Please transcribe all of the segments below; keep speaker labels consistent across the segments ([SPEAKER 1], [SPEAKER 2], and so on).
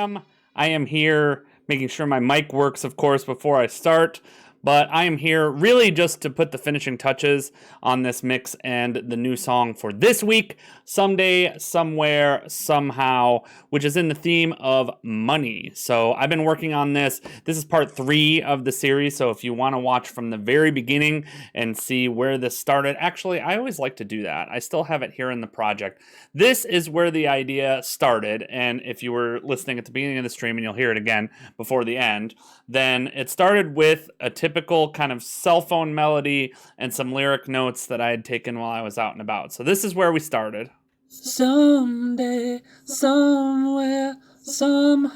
[SPEAKER 1] am. I am here making sure my mic works, of course, before I start. But I am here really just to put the finishing touches on this mix and the new song for this week, Someday, Somewhere, Somehow, which is in the theme of money. So I've been working on this. This is part 3 of the series. So if you want to watch from the very beginning and see where this started, actually, I always like to do that. I still have it here in the project. This is where the idea started. And if you were listening at the beginning of the stream, and you'll hear it again before the end, then it started with a typical kind of cell phone melody and some lyric notes that I had taken while I was out and about. So this is where we started.
[SPEAKER 2] Someday, somewhere, somehow.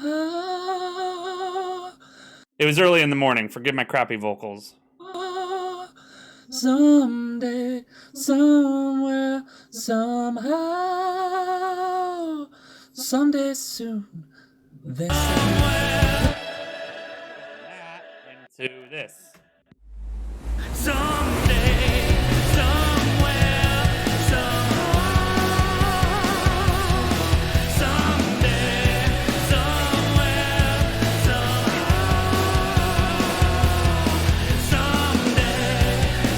[SPEAKER 1] It was early in the morning. Forgive my crappy vocals.
[SPEAKER 2] Someday, somewhere, somehow. Someday soon. They say.
[SPEAKER 1] Into this.
[SPEAKER 2] Someday, somewhere, somehow. Someday, somewhere, somehow. Someday,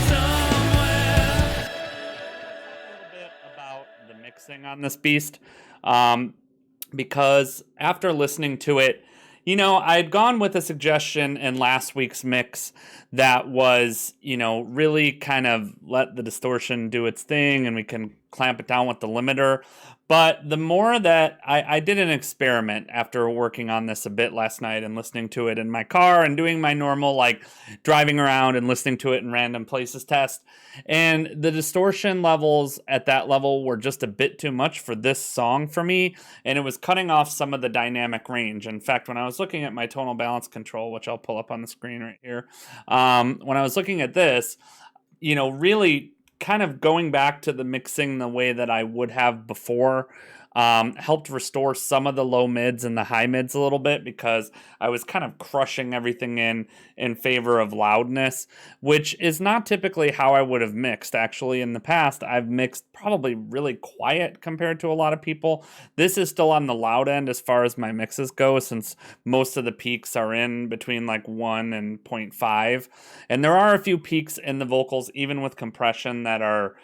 [SPEAKER 2] somewhere.
[SPEAKER 1] A little bit about the mixing on this beast, because after listening to it, you know, I had gone with a suggestion in last week's mix that was, you know, really kind of let the distortion do its thing and we can clamp it down with the limiter. But the more that I did an experiment after working on this a bit last night and listening to it in my car and doing my normal, like, driving around and listening to it in random places test. And the distortion levels at that level were just a bit too much for this song for me. And it was cutting off some of the dynamic range. In fact, when I was looking at my tonal balance control, which I'll pull up on the screen right here, when I was looking at this, you know, really kind of going back to the mixing the way that I would have before helped restore some of the low mids and the high mids a little bit, because I was kind of crushing everything in favor of loudness, which is not typically how I would have mixed. Actually, in the past, I've mixed probably really quiet compared to a lot of people. This is still on the loud end as far as my mixes go, since most of the peaks are in between like 1 and 0.5. And there are a few peaks in the vocals, even with compression, that are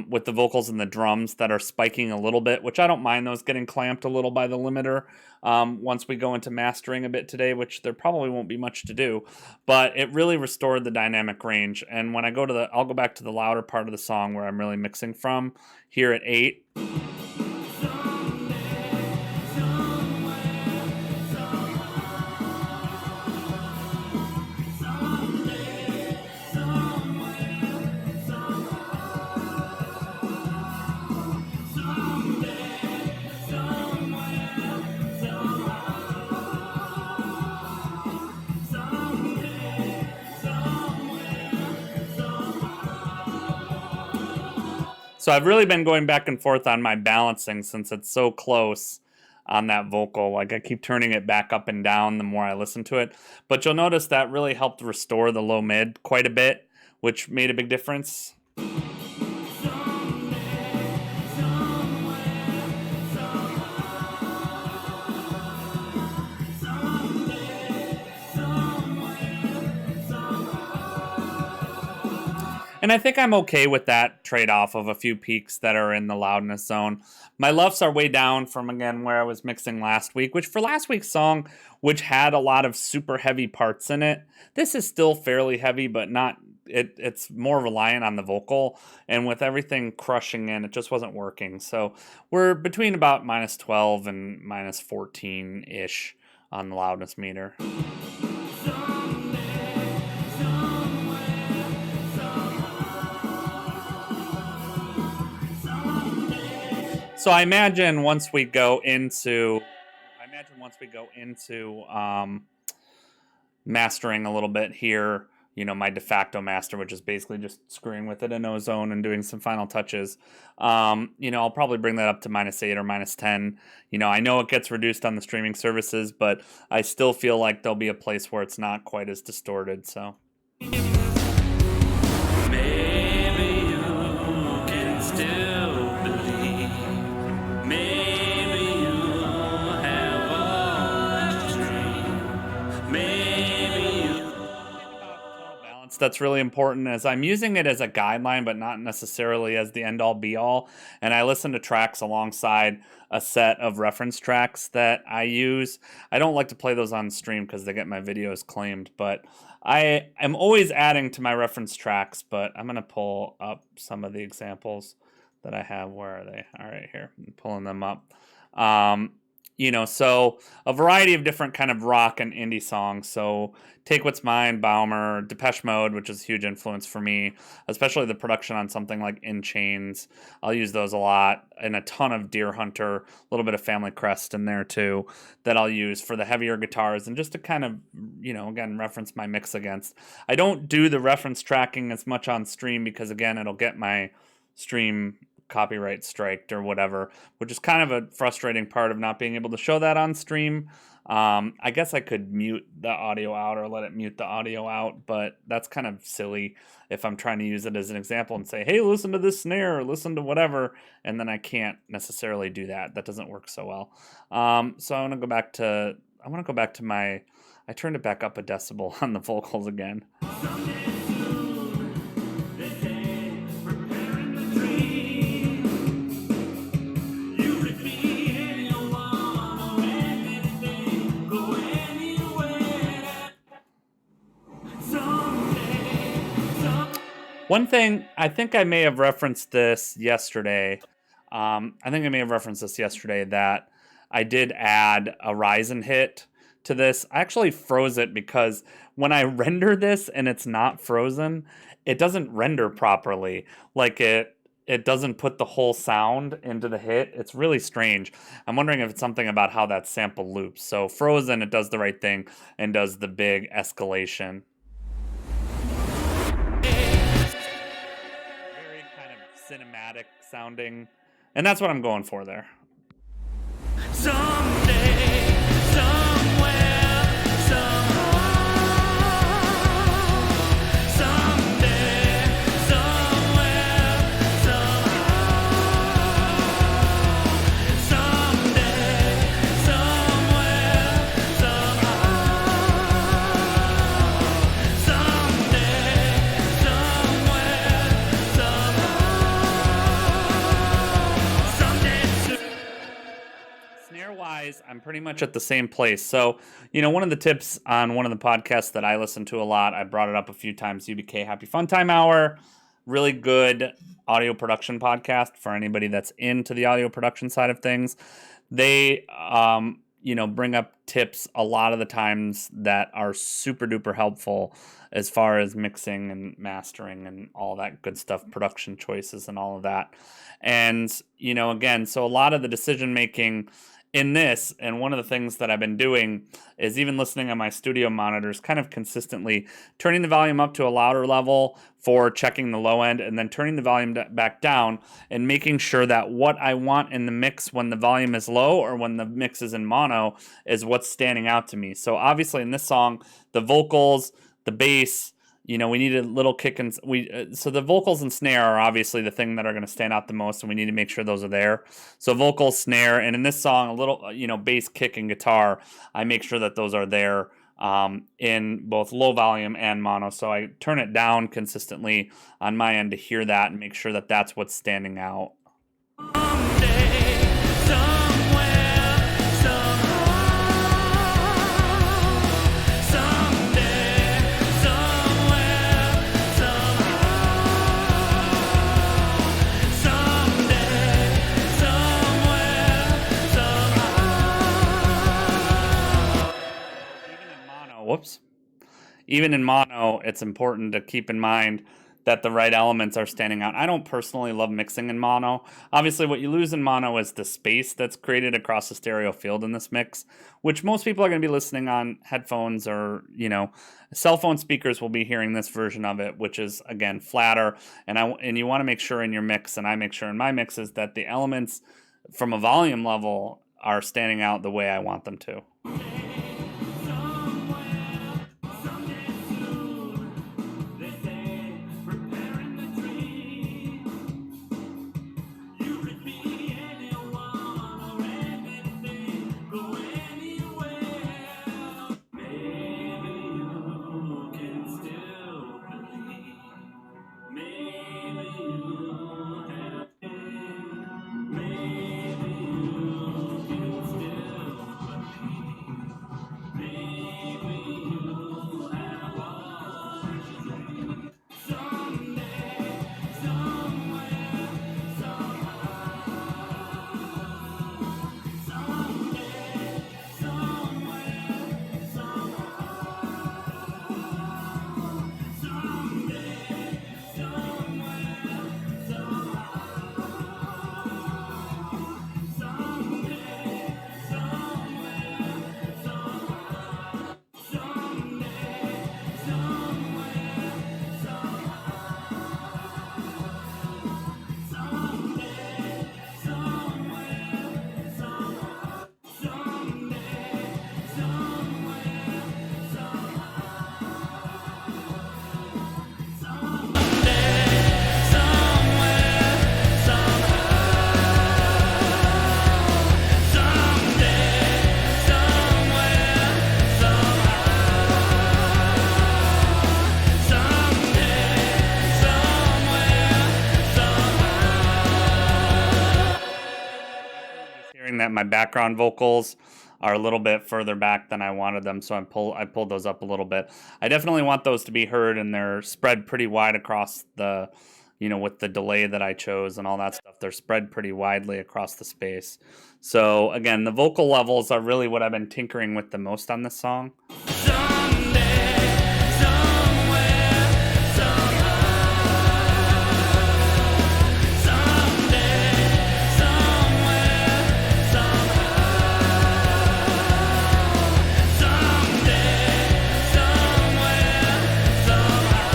[SPEAKER 1] with the vocals and the drums that are spiking a little bit, which I don't mind those getting clamped a little by the limiter once we go into mastering a bit today, which there probably won't be much to do, but it really restored the dynamic range. And when I go to I'll go back to the louder part of the song where I'm really mixing from here at 8. So I've really been going back and forth on my balancing since it's so close on that vocal. Like, I keep turning it back up and down the more I listen to it. But you'll notice that really helped restore the low mid quite a bit, which made a big difference. And I think I'm okay with that trade-off of a few peaks that are in the loudness zone. My LUFS are way down from, again, where I was mixing last week, which for last week's song, which had a lot of super heavy parts in it, this is still fairly heavy, but not, it's more reliant on the vocal. And with everything crushing in, it just wasn't working. So we're between about -12 and -14-ish on the loudness meter. So I imagine once we go into mastering a little bit here, you know, my de facto master, which is basically just screwing with it in Ozone and doing some final touches, you know, I'll probably bring that up to -8 or -10. You know, I know it gets reduced on the streaming services, but I still feel like there'll be a place where it's not quite as distorted, so. notes that's really important is I'm using it as a guideline, but not necessarily as the end all be all. And I listen to tracks alongside a set of reference tracks that I use. I don't like to play those on stream because they get my videos claimed, but I am always adding to my reference tracks. But I'm going to pull up some of the examples that I have. Where are they? All right, here. I'm pulling them up. So a variety of different kind of rock and indie songs. So Take What's Mine, Baumer, Depeche Mode, which is a huge influence for me, especially the production on something like In Chains. I'll use those a lot, and a ton of Deer Hunter, a little bit of Family Crest in there too, that I'll use for the heavier guitars and just to kind of, again, reference my mix against. I don't do the reference tracking as much on stream because, again, it'll get my stream copyright striked or whatever, which is kind of a frustrating part of not being able to show that on stream. I guess I could mute the audio out or let it mute the audio out, but that's kind of silly if I'm trying to use it as an example and say, hey, listen to this snare or listen to whatever, and then I can't necessarily do that. That doesn't work so well. So I want to go back to my, I turned it back up a decibel on the vocals again. One thing, I think I may have referenced this yesterday. That I did add a Ryzen hit to this. I actually froze it because when I render this and it's not frozen, it doesn't render properly. Like it doesn't put the whole sound into the hit. It's really strange. I'm wondering if it's something about how that sample loops. So frozen, it does the right thing and does the big escalation. Very kind of cinematic sounding. And that's what I'm going for there.
[SPEAKER 2] Someday, somewhere, somehow. Someday, somewhere, somehow. Someday, somewhere, somehow. Someday, somewhere, somehow. Someday soon.
[SPEAKER 1] Snare-wise, I'm pretty much at the same place. So, one of the tips on one of the podcasts that I listen to a lot, I brought it up a few times, UBK Happy Fun Time Hour, really good audio production podcast for anybody that's into the audio production side of things. They, bring up tips a lot of the times that are super duper helpful as far as mixing and mastering and all that good stuff, production choices and all of that. And, again, so a lot of the decision making in this, and one of the things that I've been doing is even listening on my studio monitors, kind of consistently turning the volume up to a louder level for checking the low end, and then turning the volume back down and making sure that what I want in the mix when the volume is low or when the mix is in mono is what's standing out to me. So obviously in this song, the vocals, the bass, we need a little kick, and so the vocals and snare are obviously the thing that are going to stand out the most, and we need to make sure those are there. So vocal, snare, and in this song, a little bass, kick, and guitar. I make sure that those are there in both low volume and mono. So I turn it down consistently on my end to hear that and make sure that that's what's standing out.
[SPEAKER 2] Someday, somewhere, somehow. Someday, somewhere, somehow. Someday, somewhere, somehow.
[SPEAKER 1] Even in mono, it's important to keep in mind that the right elements are standing out. I don't personally love mixing in mono. Obviously, what you lose in mono is the space that's created across the stereo field in this mix, which most people are going to be listening on headphones or, cell phone speakers will be hearing this version of it, which is, again, flatter. And you want to make sure in your mix, and I make sure in my mixes, that the elements from a volume level are standing out the way I want them to. noticing that my background vocals are a little bit further back than I wanted them, so I pulled those up a little bit. I definitely want those to be heard, and they're spread pretty wide across the, with the delay that I chose and all that stuff. They're spread pretty widely across the space. So again, the vocal levels are really what I've been tinkering with the most on this song.
[SPEAKER 2] Someday, somewhere, somehow. Someday, somewhere, somehow. Someday, somewhere, somehow.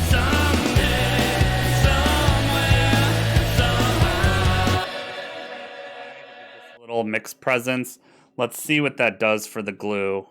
[SPEAKER 2] Someday,
[SPEAKER 1] Little mixed presence. Let's see what that does for the glue.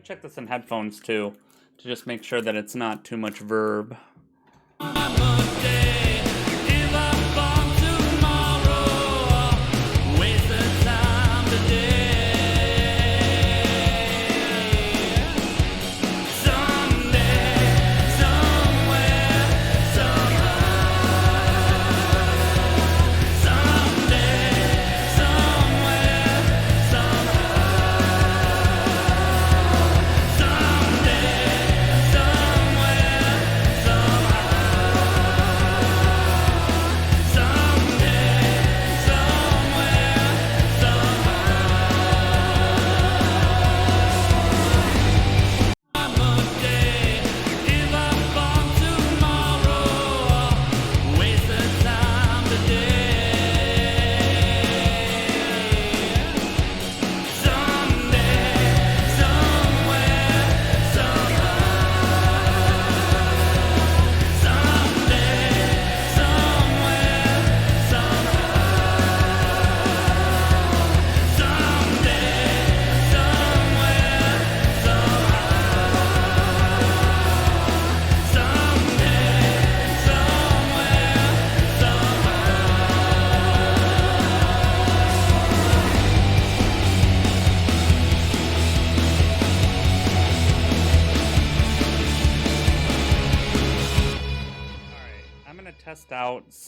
[SPEAKER 1] Check this in headphones too, to just make sure that it's not too much verb.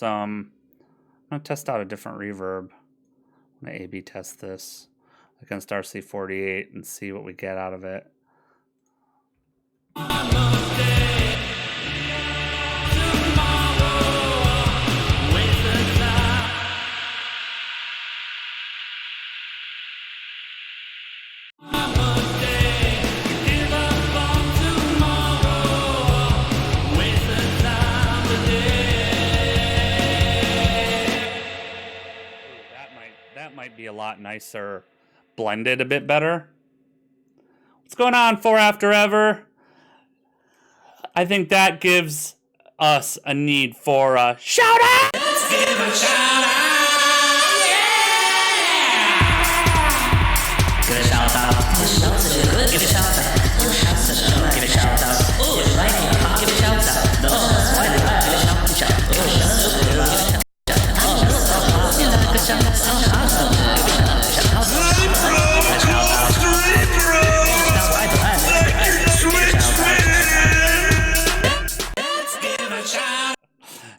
[SPEAKER 1] I'm gonna test out a different reverb. I'm gonna A/B test this against RC48 and see what we get out of it. lot nicer, blended a bit better. What's going on, For After Ever? I think that gives us a need for a shout out.
[SPEAKER 2] Let's give a shout out.
[SPEAKER 3] Give a shout out. Give a shout out. Give a shout out. Oh, it's right here. Give a shout out. No, that's why they like give a shout out. Oh,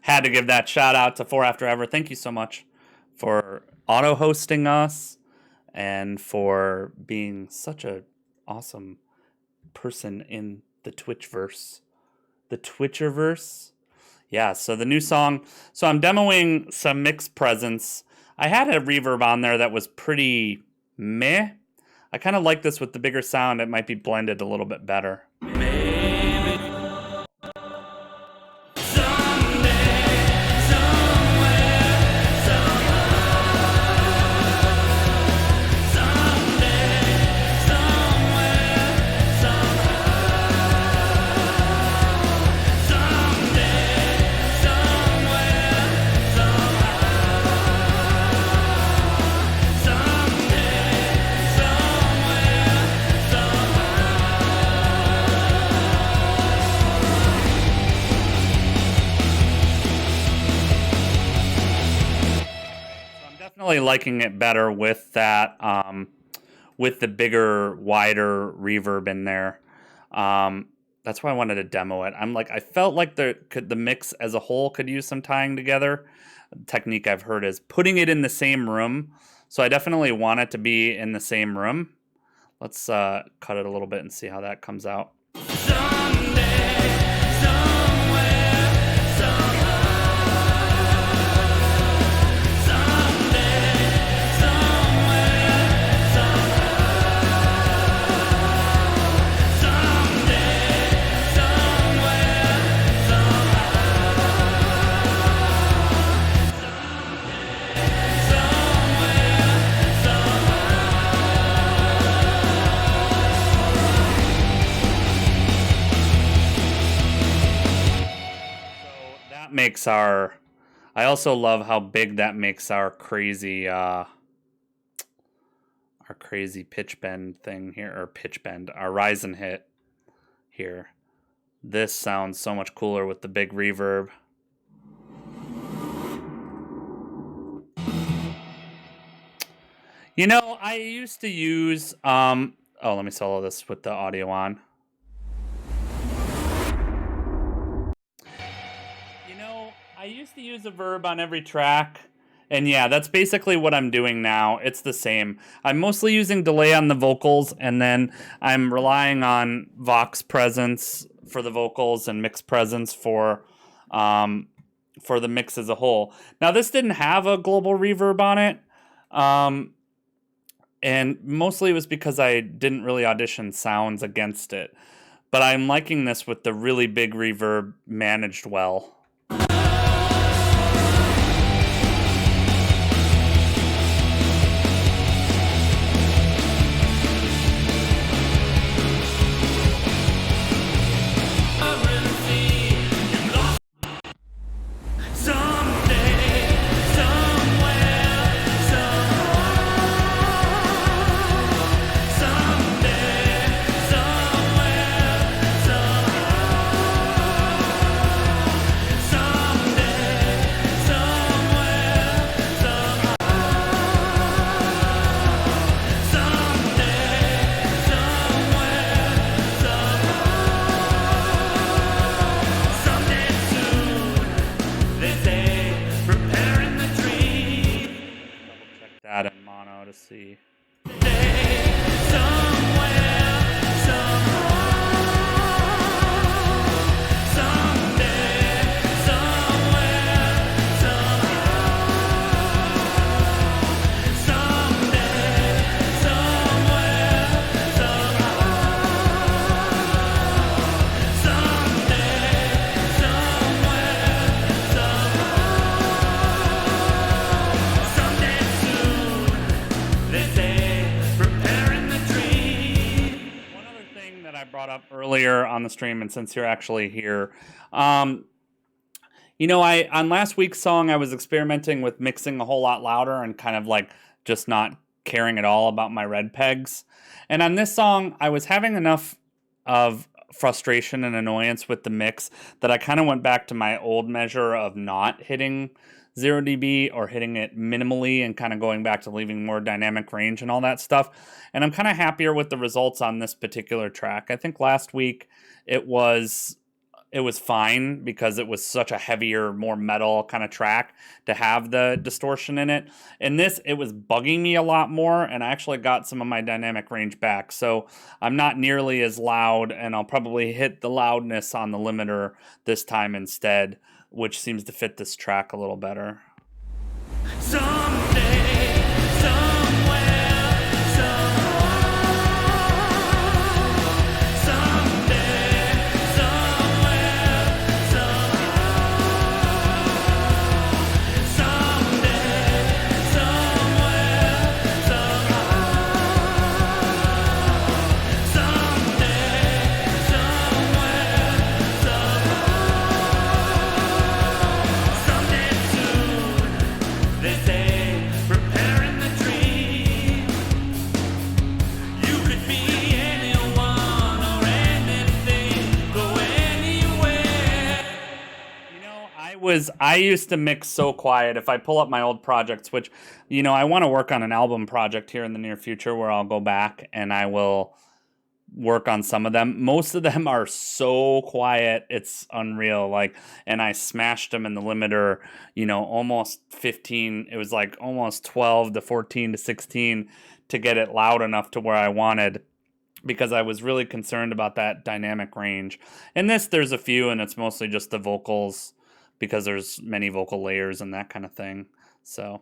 [SPEAKER 1] Had to give that shout out to For After Ever. Thank you so much for auto hosting us and for being such a awesome person in the Twitchverse. The Twitcherverse. Yeah, so the new song. So I'm demoing some mixed presence. I had a reverb on there that was pretty meh. I kind of like this with the bigger sound. It might be blended a little bit better. Definitely liking it better with that, with the bigger, wider reverb in there. That's why I wanted to demo it. I felt like the mix as a whole could use some tying together. The technique I've heard is putting it in the same room. So I definitely want it to be in the same room. Let's cut it a little bit and see how that comes out. Makes I also love how big that makes our crazy pitch bend thing here, or pitch bend, our rise and hit here. This sounds so much cooler with the big reverb. You know, I used to use oh, let me solo this with the audio on. I used to use a verb on every track, and yeah, that's basically what I'm doing now. It's the same. I'm mostly using delay on the vocals, and then I'm relying on Vox presence for the vocals and mix presence for the mix as a whole. Now, this didn't have a global reverb on it, and mostly it was because I didn't really audition sounds against it. But I'm liking this with the really big reverb managed well. That in mono to see. on the stream and since you're actually here. I on last week's song, I was experimenting with mixing a whole lot louder and kind of like just not caring at all about my red pegs. And on this song, I was having enough of frustration and annoyance with the mix that I kind of went back to my old measure of not hitting 0 dB or hitting it minimally and kind of going back to leaving more dynamic range and all that stuff. And I'm kind of happier with the results on this particular track. I think last week it was fine because it was such a heavier, more metal kind of track to have the distortion in it. In this, it was bugging me a lot more, and I actually got some of my dynamic range back. So I'm not nearly as loud, and I'll probably hit the loudness on the limiter this time instead, which seems to fit this track a little better.
[SPEAKER 2] Someday, somewhere, someday, somewhere, someday, somewhere, someday soon. They say, preparing the dream. You could be anyone or anything, go anywhere.
[SPEAKER 1] I used to mix so quiet. If I pull up my old projects, which, I want to work on an album project here in the near future where I'll go back and I will work on some of them. Most of them are so quiet, it's unreal. And I smashed them in the limiter, almost 15. It was like almost 12 to 14 to 16 to get it loud enough to where I wanted, because I was really concerned about that dynamic range. In this, there's a few, and it's mostly just the vocals because there's many vocal layers and that kind of thing. So.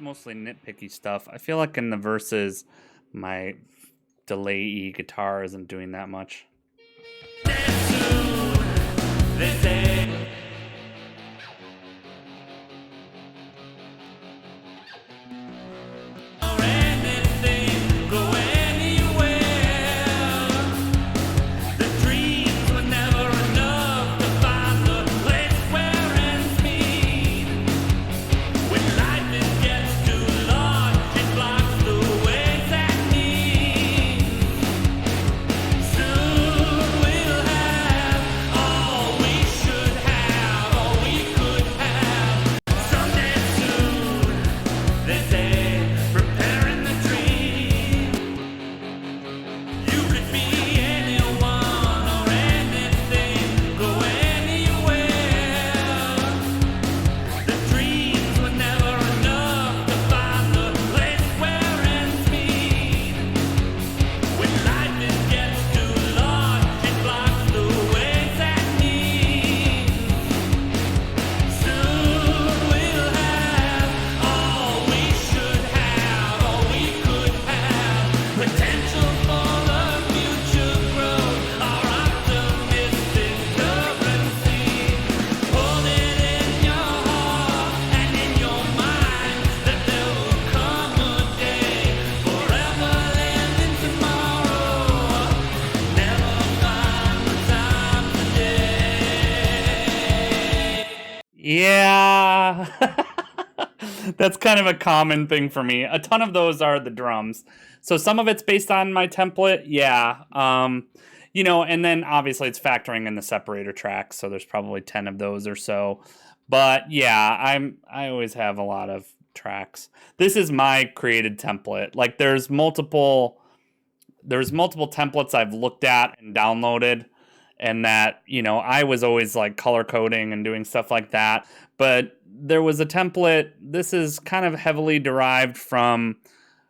[SPEAKER 1] Mostly nitpicky stuff. I feel like in the verses, my delay-y guitar isn't doing that much.
[SPEAKER 2] They say should have
[SPEAKER 1] Yeah. That's kind of a common thing for me. A ton of those are the drums. So some of it's based on my template. Yeah. And then obviously it's factoring in the separator tracks. So there's probably 10 of those or so. But yeah, I always have a lot of tracks. This is my created template. Like there's multiple templates I've looked at and downloaded, and that, I was always like color coding and doing stuff like that. But there was a template. This is kind of heavily derived from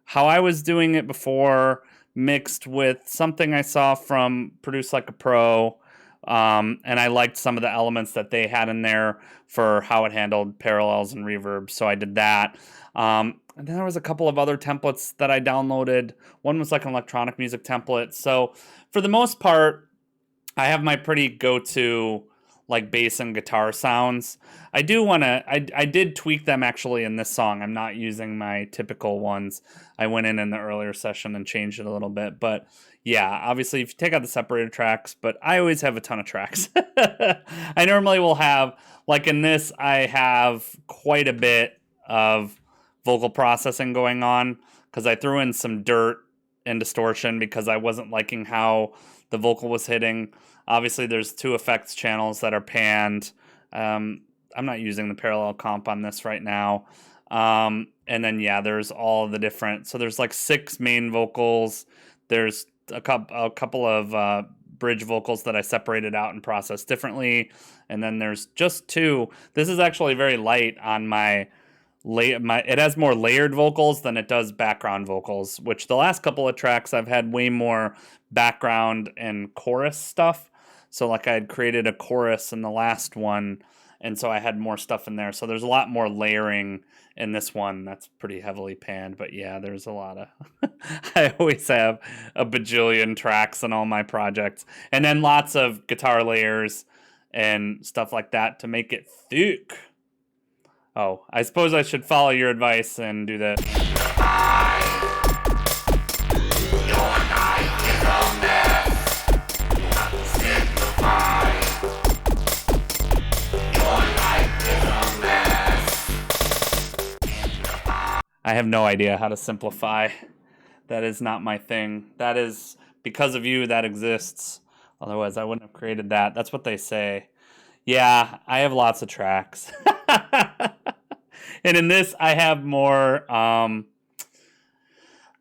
[SPEAKER 1] how I was doing it before, mixed with something I saw from Produce Like a Pro. And I liked some of the elements that they had in there for how it handled parallels and reverb. So I did that. And then there was a couple of other templates that I downloaded. One was like an electronic music template. So for the most part, I have my pretty go-to like bass and guitar sounds. I did tweak them actually in this song. I'm not using my typical ones. I went in the earlier session and changed it a little bit. But yeah, obviously if you take out the separated tracks, but I always have a ton of tracks. I normally will have, like in this, I have quite a bit of vocal processing going on because I threw in some dirt and distortion because I wasn't liking how the vocal was hitting. Obviously, there's 2 effects channels that are panned. I'm not using the parallel comp on this right now. And then, yeah, there's all the different... So there's like 6 main vocals. There's a couple of bridge vocals that I separated out and processed differently. And then there's just 2. This is actually very light on my... It has more layered vocals than it does background vocals, which the last couple of tracks I've had way more background and chorus stuff. So like I had created a chorus in the last one, and so I had more stuff in there. So there's a lot more layering in this one that's pretty heavily panned. But yeah, there's a lot of... I always have a bajillion tracks in all my projects. And then lots of guitar layers and stuff like that to make it thick. Oh, I suppose I should follow your advice and do that. I have no idea how to simplify. That is not my thing. That is because of you that exists. Otherwise, I wouldn't have created that. That's what they say. Yeah, I have lots of tracks. And in this, I have more. I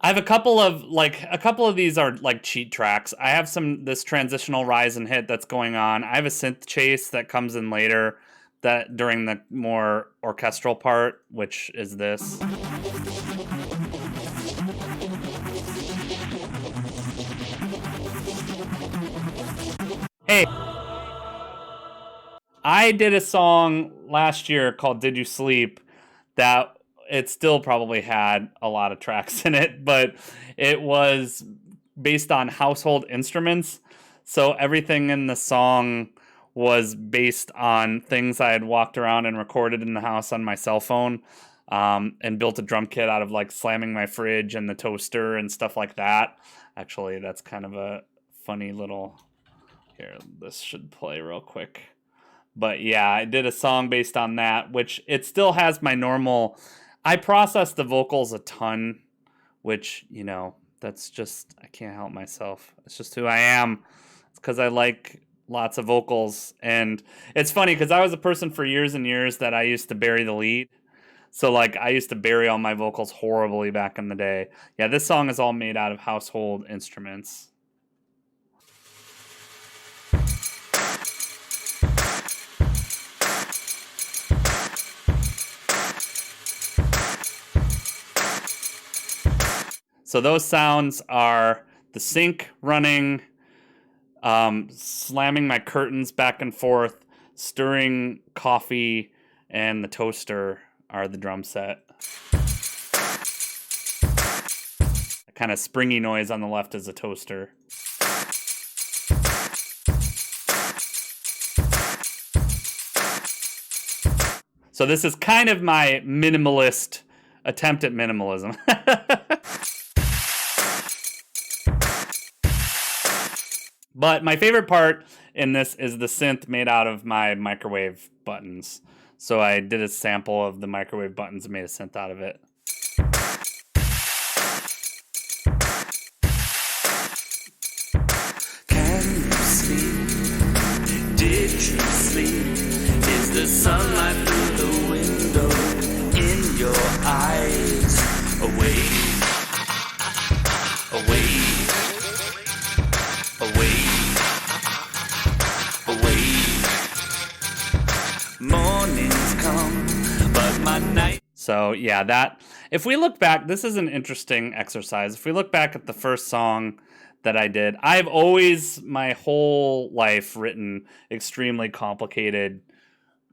[SPEAKER 1] have a couple of these are like cheat tracks. I have this transitional rise and hit that's going on. I have a synth chase that comes in later, that during the more orchestral part, which is this. Hey, I did a song last year called Did You Sleep that it still probably had a lot of tracks in it, but it was based on household instruments. So everything in the song was based on things I had walked around and recorded in the house on my cell phone, and built a drum kit out of like slamming my fridge and the toaster and stuff like that. Actually, that's kind of a funny little... Here, this should play real quick. But yeah, I did a song based on that, which it still has my normal... I process the vocals a ton, which, that's just... I can't help myself. It's just who I am. It's because I like lots of vocals. And it's funny because I was a person for years and years that I used to bury the lead. So like I used to bury all my vocals horribly back in the day. Yeah, this song is all made out of household instruments. So those sounds are the sink running, slamming my curtains back and forth, stirring coffee, and the toaster are the drum set. A kind of springy noise on the left is a toaster. So this is kind of my minimalist attempt at minimalism. But my favorite part in this is the synth made out of my microwave buttons. So I did a sample of the microwave buttons and made a synth out of it.
[SPEAKER 2] Can you sleep? Did you sleep? Is the sunlight through the window in your eyes? Away, away, away, away. Mornings come, but my night.
[SPEAKER 1] So yeah, that if we look back, this is an interesting exercise. If we look back at the first song that I did, I've always my whole life written extremely complicated,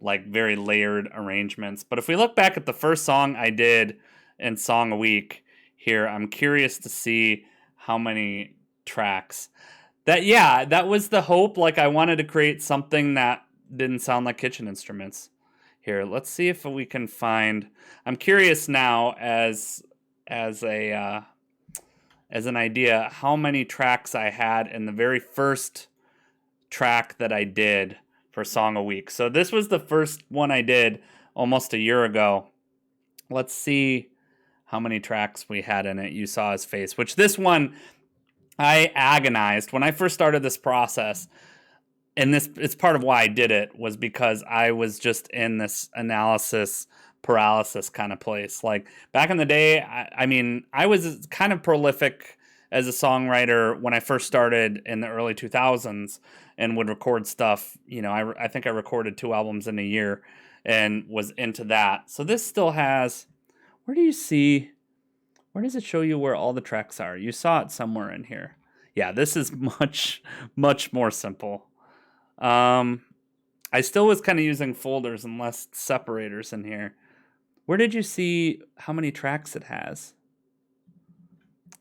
[SPEAKER 1] like very layered arrangements. But if we look back at the first song I did in Song a Week here, I'm curious to see how many tracks. That was the hope. Like I wanted to create something that didn't sound like kitchen instruments. Here, let's see if we can find. I'm curious now as an idea how many tracks I had in the very first track that I did for Song a Week. So this was the first one I did almost a year ago. Let's see how many tracks we had in it. You Saw His Face, which this one I agonized when I first started this process. And this it's part of why I did it was because I was just in this analysis paralysis kind of place. Like back in the day, I mean, I was kind of prolific as a songwriter when I first started in the early 2000s and would record stuff. You know, I think I recorded 2 albums in a year and was into that. So this still has, where does it show you where all the tracks are? You saw it somewhere in here. Yeah, this is much, much more simple. I still was kind of using folders and less separators in here. Where did you see how many tracks it has?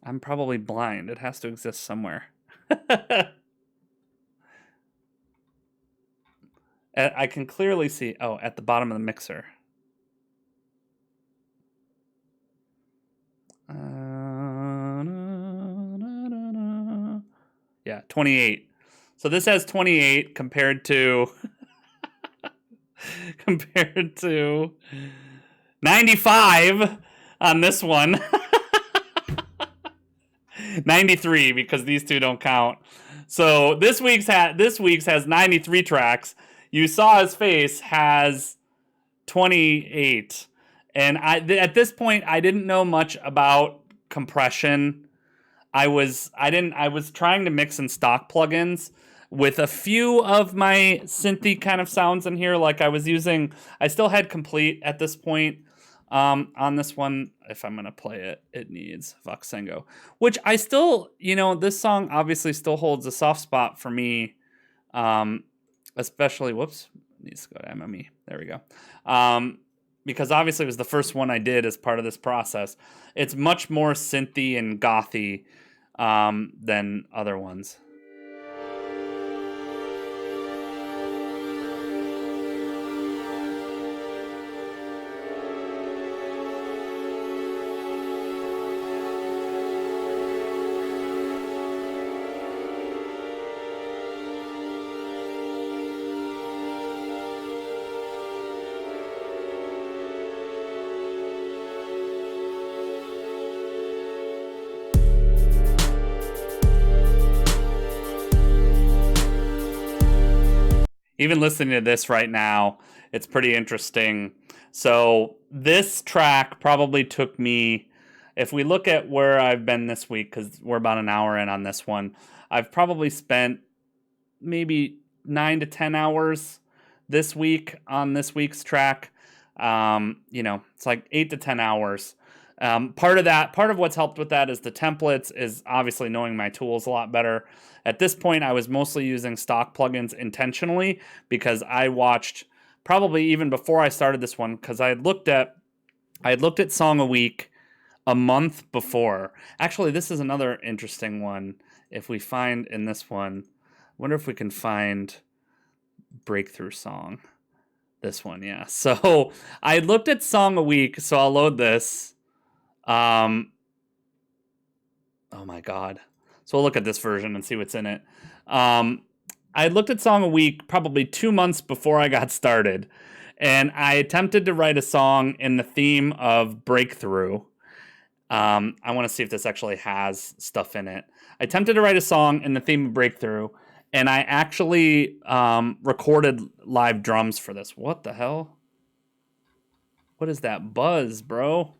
[SPEAKER 1] I'm probably blind. It has to exist somewhere. I can clearly see, at the bottom of the mixer. Yeah, 28. So this has 28 compared to 95 on this one. 93 because these two don't count. So this week's has 93 tracks. You Saw His Face has 28. And at this point I didn't know much about compression. I was trying to mix in stock plugins with a few of my synthy kind of sounds in here. Like I still had Complete at this point. On this one, if I'm going to play it, it needs Voxengo, which I still, this song obviously still holds a soft spot for me. Especially, needs to go to MME. There we go. Because obviously it was the first one I did as part of this process. It's much more synthy and gothy than other ones. Even listening to this right now, it's pretty interesting. So this track probably took me, if we look at where I've been this week, because we're about an hour in on this one, I've probably spent maybe 9 to 10 hours this week on this week's track. It's like 8 to 10 hours. Part of what's helped with that is the templates, is obviously knowing my tools a lot better. At this point, I was mostly using stock plugins intentionally because I watched, probably even before I started this one, because I had looked at Song a Week a month before. Actually, this is another interesting one. If we find in this one, I wonder if we can find Breakthrough Song. This one, yeah. So I looked at Song a Week, so I'll load this. Oh my God. So we'll look at this version and see what's in it. I looked at Song a Week probably 2 months before I got started. And I attempted to write a song in the theme of Breakthrough. I want to see if this actually has stuff in it. I attempted to write a song in the theme of Breakthrough, and I actually recorded live drums for this. What the hell? What is that buzz, bro?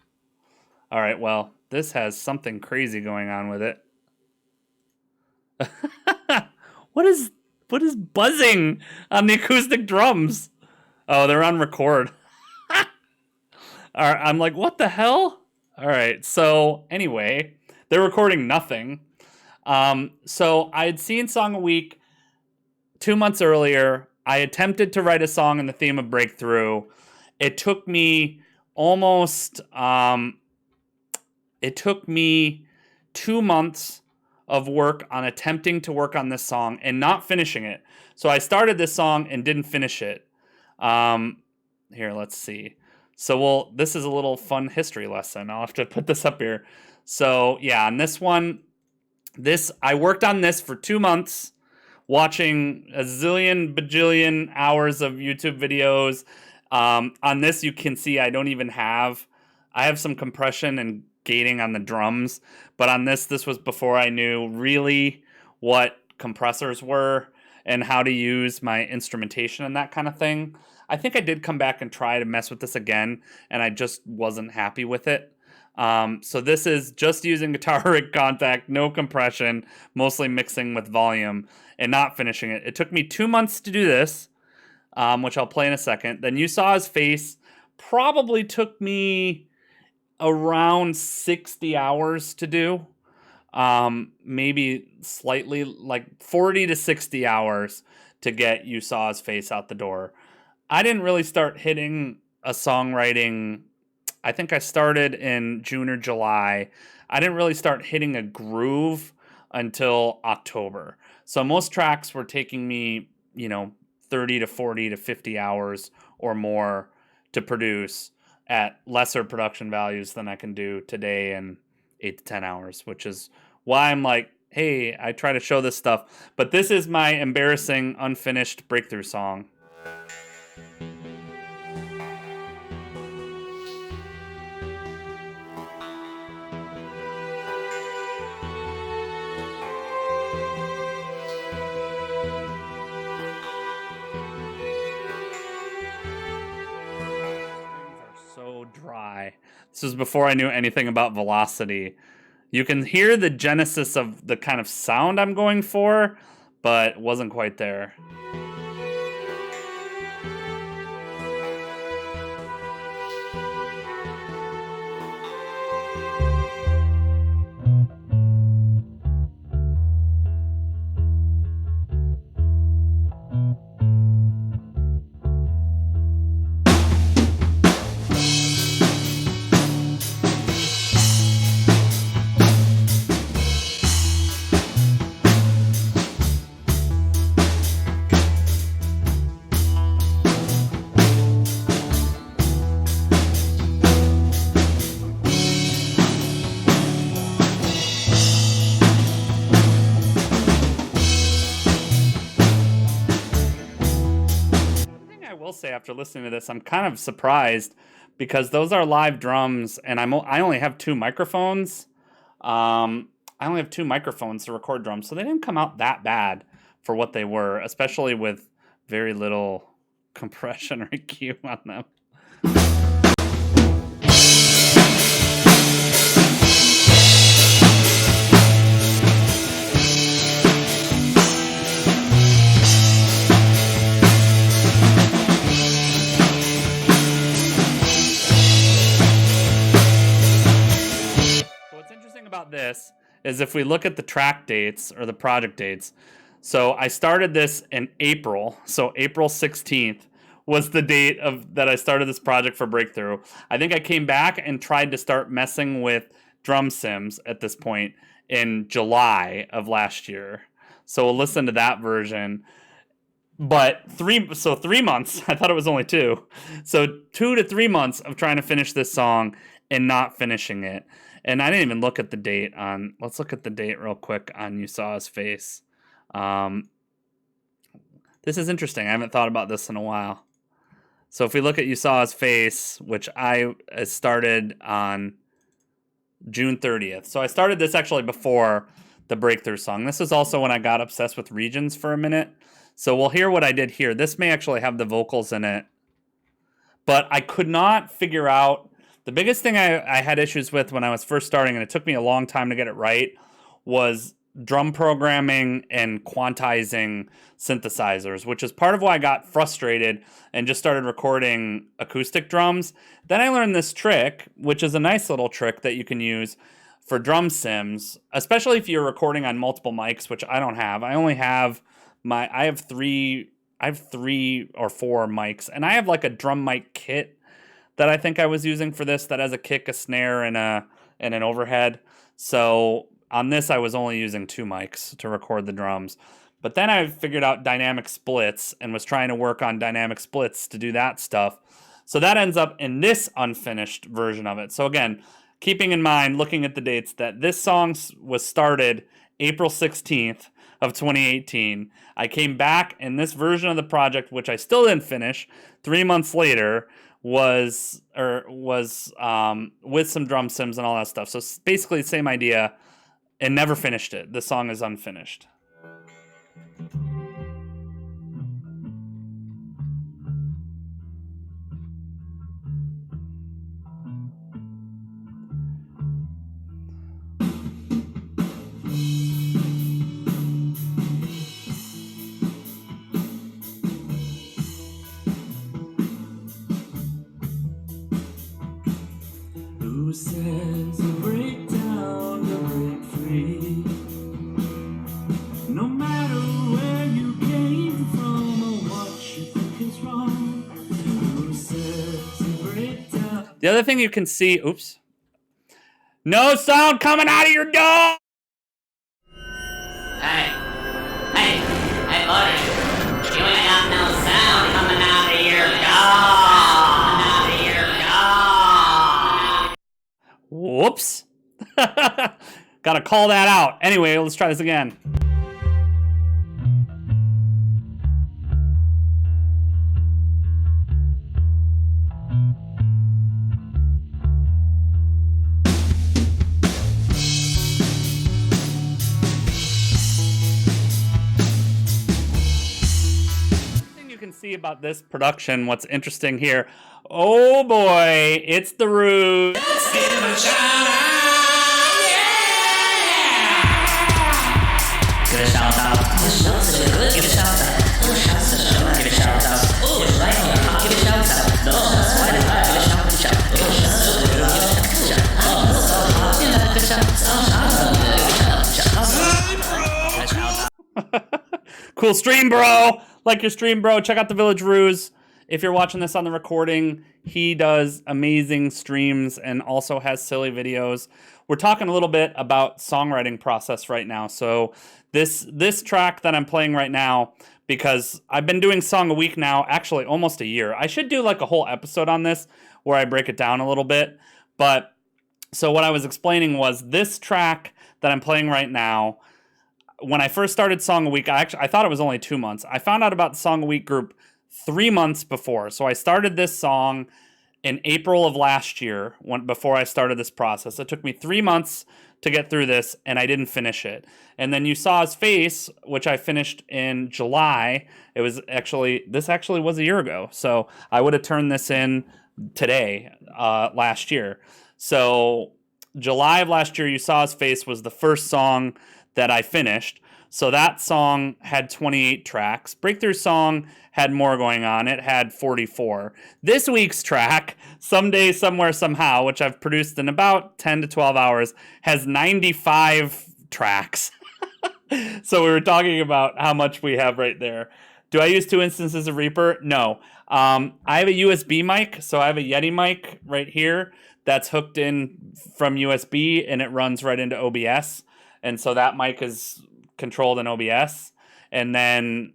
[SPEAKER 1] All right, well, this has something crazy going on with it. What is buzzing on the acoustic drums? Oh, they're on record. All right, I'm like, what the hell? All right, so anyway, they're recording nothing. So I had seen Song a Week 2 months earlier. I attempted to write a song in the theme of Breakthrough. It took me almost, it took me 2 months of work on attempting to work on this song and not finishing it. So I started this song and didn't finish it. Here, let's see. So this is a little fun history lesson. I'll have to put this up here. So yeah, on this one, I worked on this for 2 months, watching a zillion bajillion hours of YouTube videos. On this, you can see I have some compression and gating on the drums, but on this was before I knew really what compressors were and how to use my instrumentation and that kind of thing. I think I did come back and try to mess with this again, and I just wasn't happy with it. So this is just using Guitar Rig Contact, no compression, mostly mixing with volume and not finishing it. It took me 2 months to do this, which I'll play in a second. Then You Saw His Face probably took me around 60 hours to do. Maybe slightly like 40 to 60 hours to get You Saw His Face out the door. I didn't really start hitting a songwriting. I think I started in June or July. I didn't really start hitting a groove until October. So most tracks were taking me, 30 to 40 to 50 hours or more to produce at lesser production values than I can do today in 8 to 10 hours, which is why I'm like, hey, I try to show this stuff. But this is my embarrassing, unfinished Breakthrough song. Dry. This was before I knew anything about velocity. You can hear the genesis of the kind of sound I'm going for, but it wasn't quite there. Say after listening to this, I'm kind of surprised because those are live drums, and I only have 2 microphones. I only have 2 microphones to record drums, so they didn't come out that bad for what they were, especially with very little compression or EQ on them. About this is if we look at the track dates or the project dates. So I started this in April. So April 16th was the date that I started this project for Breakthrough. I think I came back and tried to start messing with drum sims at this point in July of last year. So we'll listen to that version. But 3 months, I thought it was only 2. So 2 to 3 months of trying to finish this song and not finishing it. And I didn't even look at the date on, let's look at the date real quick on You Saw His Face. This is interesting. I haven't thought about this in a while. So if we look at You Saw His Face, which I started on June 30th. So I started this actually before the Breakthrough song. This is also when I got obsessed with regions for a minute. So we'll hear what I did here. This may actually have the vocals in it. But I could not figure out... The biggest thing I had issues with when I was first starting, and it took me a long time to get it right, was drum programming and quantizing synthesizers, which is part of why I got frustrated and just started recording acoustic drums. Then I learned this trick, which is a nice little trick that you can use for drum sims, especially if you're recording on multiple mics, which I don't have. I only have I have three or four mics, and I have like a drum mic kit that I think I was using for this that has a kick, a snare, and an overhead. So on this, I was only using 2 mics to record the drums. But then I figured out dynamic splits and was trying to work on dynamic splits to do that stuff. So that ends up in this unfinished version of it. So again, keeping in mind, looking at the dates, that this song was started April 16th of 2018. I came back, and this version of the project, which I still didn't finish, 3 months later, was with some drum sims and all that stuff. So basically the same idea, and never finished it. The song is unfinished.
[SPEAKER 2] Who says to break down to break free? No matter where you came from or what you think is wrong. Who says to break down?
[SPEAKER 1] The other thing you can see, oops, no sound coming out of your door.
[SPEAKER 3] Hey, buddy. You ain't got no sound coming out of your dog.
[SPEAKER 1] Whoops. Gotta call that out. Anyway, let's try this again. You can see about this production, what's interesting here. Oh boy, it's the Roots.
[SPEAKER 3] Give it a shout out. This smells really good. Give it a shout out. Oh, shout out. Give it a shout out. Oh, it's right on your heart. Give it a shout out. The shots right in the Give it a shout out. Oh, shots so good. Give it a shout out. Oh, so hot. Give it a shout out.
[SPEAKER 1] Cool stream, bro. Like your stream, bro. Check out the Village Ruse. If you're watching this on the recording, he does amazing streams and also has silly videos. We're talking a little bit about songwriting process right now. So this track that I'm playing right now, because I've been doing Song a Week now, actually almost a year. I should do like a whole episode on this where I break it down a little bit. But so what I was explaining was this track that I'm playing right now, when I first started Song a Week, I thought it was only 2 months. I found out about the Song a Week group 3 months before. So I started this song in April of last year, before I started this process. It took me 3 months to get through this, and I didn't finish it. And then You Saw His Face, which I finished in July. This actually was a year ago. So I would have turned this in today, last year. So July of last year, You Saw His Face was the first song that I finished. So that song had 28 tracks. Breakthrough song had more going on. It had 44. This week's track, Someday, Somewhere, Somehow, which I've produced in about 10 to 12 hours, has 95 tracks. So we were talking about how much we have right there. Do I use 2 instances of Reaper? No. I have a USB mic, so I have a Yeti mic right here that's hooked in from USB, and it runs right into OBS. And so that mic is controlled in OBS. And then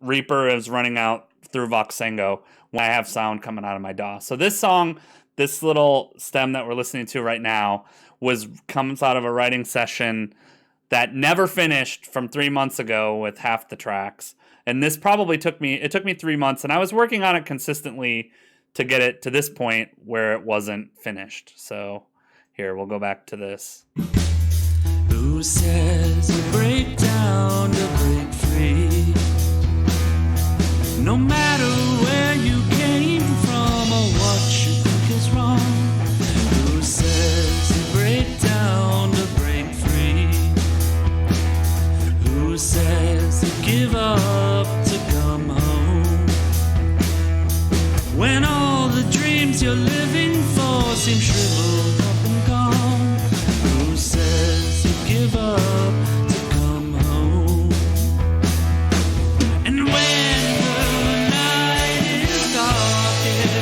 [SPEAKER 1] Reaper is running out through Voxengo when I have sound coming out of my DAW. So this song, this little stem that we're listening to right now, comes out of a writing session that never finished from 3 months ago with half the tracks. And this probably took me 3 months, and I was working on it consistently to get it to this point where it wasn't finished. So here, we'll go back to this.
[SPEAKER 2] Who says you break down to break free? No matter where you came from or what you think is wrong. Who says you break down to break free? Who says you give up to come home? When all the dreams you're living for seem shriveled up and gone. Who says you give up to come home? And when the night is darkest,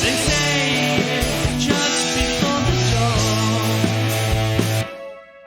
[SPEAKER 2] they say it's just before the dawn.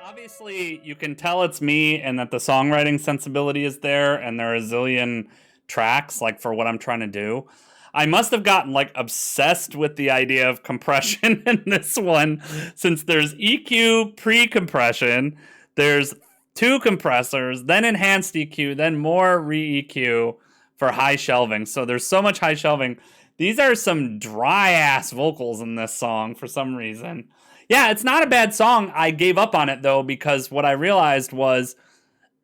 [SPEAKER 1] Obviously, you can tell it's me and that the songwriting sensibility is there, and there are a zillion tracks like for what I'm trying to do. I must have gotten like obsessed with the idea of compression in this one, since there's EQ, pre-compression, there's 2 compressors, then enhanced EQ, then more re-EQ for high shelving. So there's so much high shelving. These are some dry ass vocals in this song for some reason. Yeah, it's not a bad song. I gave up on it though, because what I realized was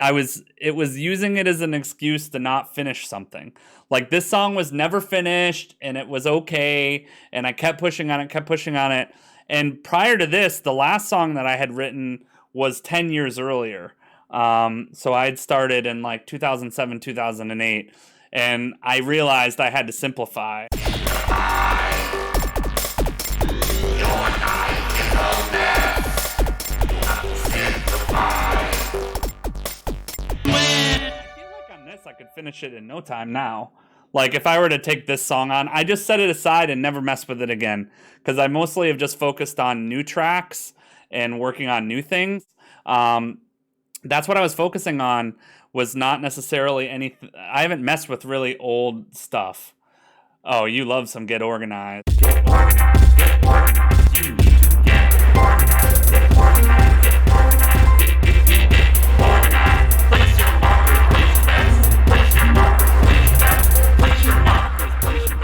[SPEAKER 1] it was using it as an excuse to not finish something. Like, this song was never finished, and it was okay, and I kept pushing on it. And prior to this, the last song that I had written was 10 years earlier. So I had started in like 2007, 2008, and I realized I had to simplify. I could finish it in no time now. Like, if I were to take this song on, I just set it aside and never mess with it again, because I mostly have just focused on new tracks and working on new things. That's what I was focusing on, was not necessarily anything. I haven't messed with really old stuff. Oh, you love some Get Organized. Get organized, get organized. You need to get organized, get organized, get organized, get organized. Place your marker, place your bets. Place your marker, place your bets. Place your markers, place your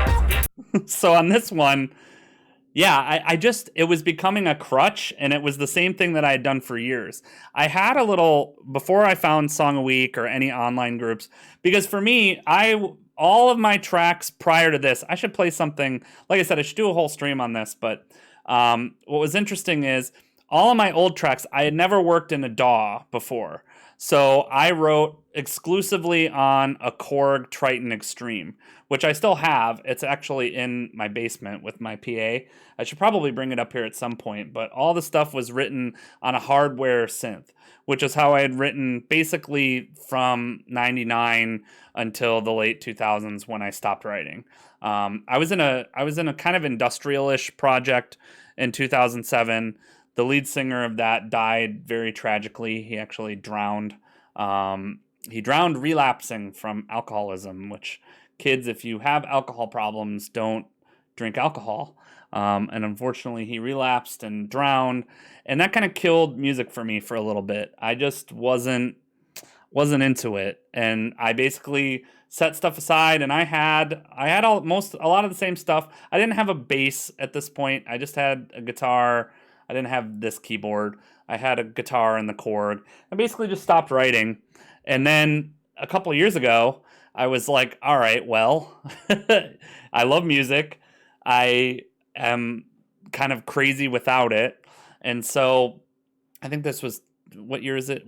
[SPEAKER 1] bets. So on this one, yeah, it was becoming a crutch, and it was the same thing that I had done for years. I had a little, before I found Song a Week or any online groups, because for me, all of my tracks prior to this, I should play something, like I said, I should do a whole stream on this, but what was interesting is, all of my old tracks, I had never worked in a DAW before. So I wrote exclusively on a Korg Triton Extreme, which I still have. It's actually in my basement with my PA. I should probably bring it up here at some point, but all the stuff was written on a hardware synth, which is how I had written basically from 99 until the late 2000s when I stopped writing. I was in a kind of industrial-ish project in 2007. The lead singer of that died very tragically. He actually drowned. He drowned relapsing from alcoholism, which, kids, if you have alcohol problems, don't drink alcohol. And unfortunately, he relapsed and drowned. And that kind of killed music for me for a little bit. I just wasn't into it. And I basically set stuff aside, and I had a lot of the same stuff. I didn't have a bass at this point. I just had a guitar. I didn't have this keyboard. I had a guitar and the Korg. I basically just stopped writing. And then a couple of years ago, I was like, all right, well, I love music. I am kind of crazy without it. And so I think this was, what year is it?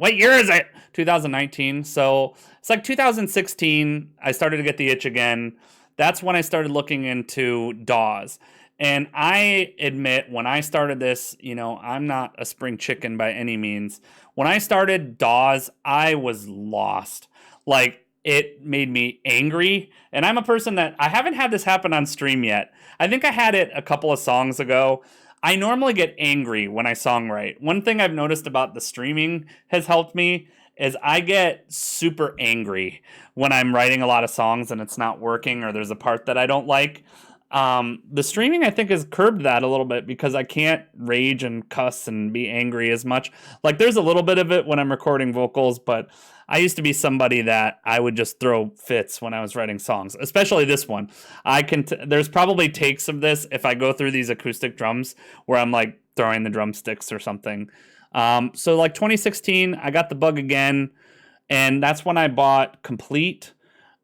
[SPEAKER 1] 2019. So it's like 2016, I started to get the itch again. That's when I started looking into DAWs. And I admit, when I started this, I'm not a spring chicken by any means. When I started DAWs, I was lost. Like, it made me angry. And I'm a person that, I haven't had this happen on stream yet. I think I had it a couple of songs ago. I normally get angry when I songwrite. One thing I've noticed about the streaming has helped me is I get super angry when I'm writing a lot of songs and it's not working, or there's a part that I don't like. The streaming, I think, has curbed that a little bit because I can't rage and cuss and be angry as much. Like, there's a little bit of it when I'm recording vocals, but I used to be somebody that I would just throw fits when I was writing songs, especially this one. There's probably takes of this if I go through these acoustic drums where I'm like throwing the drumsticks or something. So like 2016, I got the bug again, and that's when I bought Complete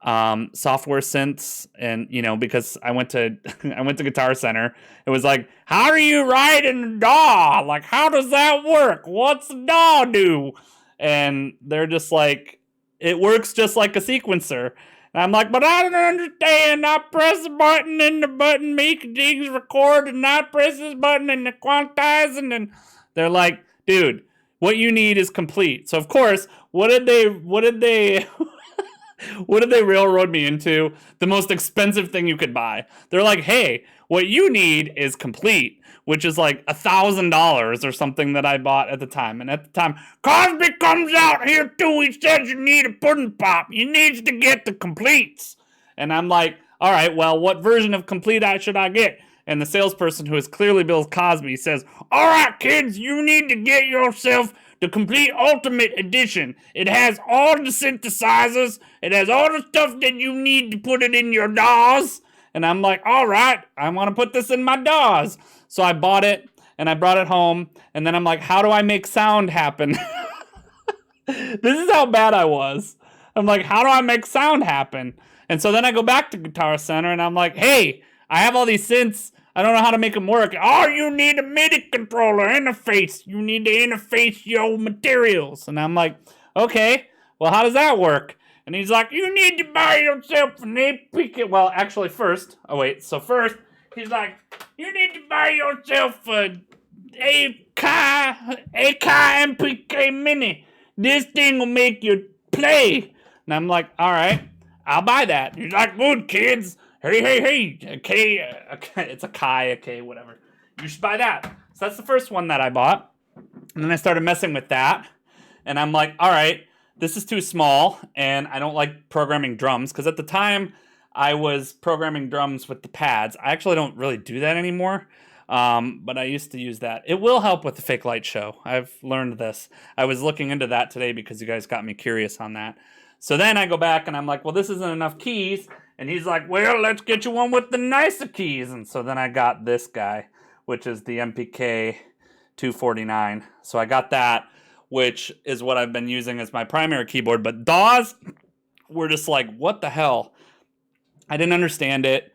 [SPEAKER 1] software synths, and because I went to Guitar Center. It was like, how do you write in the DAW? Like, how does that work? What's the DAW do? And they're just like, it works just like a sequencer. And I'm like, but I don't understand. I press a button and the button makes things record, and I press this button and the quantize, and then they're like, dude, what you need is Complete. So of course, what did they what did they railroad me into? The most expensive thing you could buy. They're like, hey, what you need is Complete, which is like $1,000 or something that I bought at the time. And at the time, Cosby comes out here too. He says you need a pudding pop. You need to get the Completes. And I'm like, all right, well, what version of Complete should I get? And the salesperson, who is clearly Bill Cosby, says, all right, kids, you need to get yourself the Complete Ultimate Edition. It has all the synthesizers. It has all the stuff that you need to put it in your DAWs. And I'm like, all right, I want to put this in my DAWs. So I bought it, and I brought it home. And then I'm like, how do I make sound happen? This is how bad I was. I'm like, how do I make sound happen? And so then I go back to Guitar Center, and I'm like, hey, I have all these synths. I don't know how to make them work. Oh, you need a MIDI controller interface. You need to interface your materials. And I'm like, okay, well, how does that work? And he's like, you need to buy yourself an APK. Well, actually, first, he's like, you need to buy yourself a Akai MPK Mini. This thing will make you play. And I'm like, all right, I'll buy that. He's like, good, kids. Hey, a K, whatever. You should buy that. So that's the first one that I bought. And then I started messing with that. And I'm like, all right, this is too small. And I don't like programming drums. Because at the time, I was programming drums with the pads. I actually don't really do that anymore. But I used to use that. It will help with the fake light show. I've learned this. I was looking into that today because you guys got me curious on that. So then I go back and I'm like, well, this isn't enough keys. And he's like, well, let's get you one with the nicer keys. And so then I got this guy, which is the MPK 249. So I got that, which is what I've been using as my primary keyboard. But DAWs were just like, what the hell? I didn't understand it.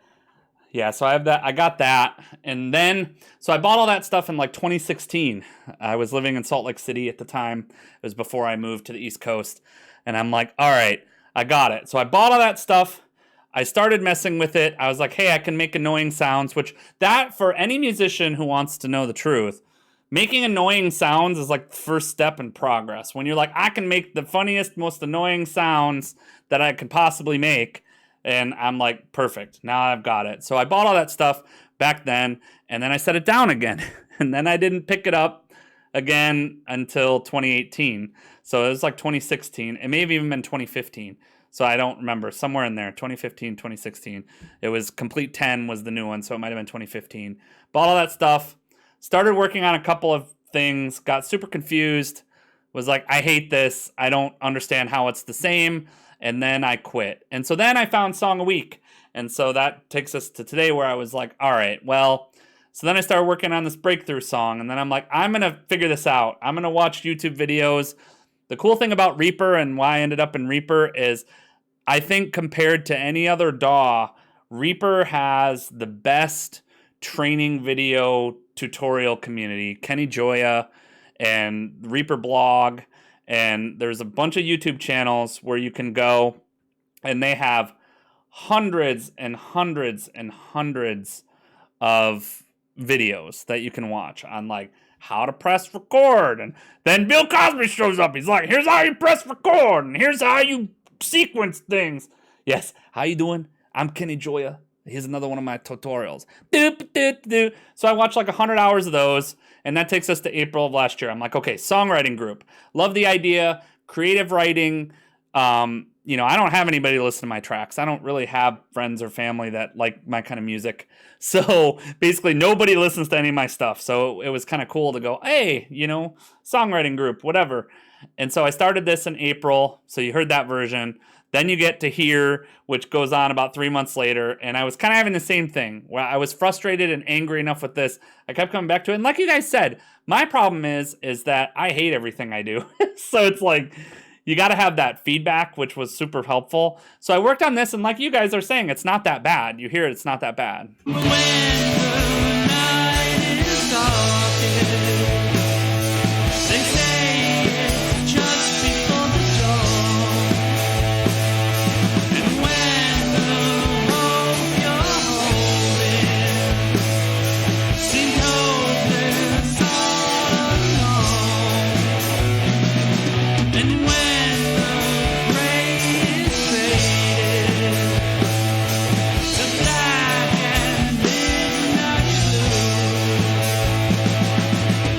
[SPEAKER 1] Yeah, so I have that. I got that. And then, so I bought all that stuff in like 2016. I was living in Salt Lake City at the time. It was before I moved to the East Coast. And I'm like, all right, I got it. So I bought all that stuff. I started messing with it. I was like, hey, I can make annoying sounds, which that, for any musician who wants to know the truth, making annoying sounds is like the first step in progress. When you're like, I can make the funniest, most annoying sounds that I could possibly make. And I'm like, perfect. Now I've got it. So I bought all that stuff back then, and then I set it down again. And then I didn't pick it up again until 2018. So it was like 2016. It may have even been 2015. So I don't remember. Somewhere in there, 2015, 2016. It was Complete 10 was the new one, so it might have been 2015. Bought all that stuff. Started working on a couple of things. Got super confused. Was like, I hate this. I don't understand how it's the same. And then I quit. And so then I found Song a Week. And so that takes us to today, where I was like, all right, well, so then I started working on this breakthrough song. And then I'm like, I'm going to figure this out. I'm going to watch YouTube videos. The cool thing about Reaper and why I ended up in Reaper is I think compared to any other DAW, Reaper has the best training video tutorial community. Kenny Joya and Reaper blog. And there's a bunch of YouTube channels where you can go, and they have hundreds and hundreds and hundreds of videos that you can watch on like how to press record. And then Bill Cosby shows up. He's like, here's how you press record, and here's how you sequence things. Yes, how you doing? I'm Kenny Joya. Here's another one of my tutorials. So I watched like 100 hours of those, and that takes us to April of last year. I'm like, okay, songwriting group. Love the idea. Creative writing, I don't have anybody listen to my tracks. I don't really have friends or family that like my kind of music. So basically nobody listens to any of my stuff. So it was kind of cool to go, hey, songwriting group, whatever. And so I started this in April. So you heard that version. Then you get to Here, which goes on about 3 months later. And I was kind of having the same thing where I was frustrated and angry enough with this. I kept coming back to it. And like you guys said, my problem is that I hate everything I do. So it's like, you got to have that feedback, which was super helpful. So I worked on this, and like you guys are saying, it's not that bad. You hear it, it's not that bad.
[SPEAKER 2] When the night is darkest, they say it's just before the dawn. And when the hope you're holding seems hopeless all along, and when the gray is faded to black and midnight blue,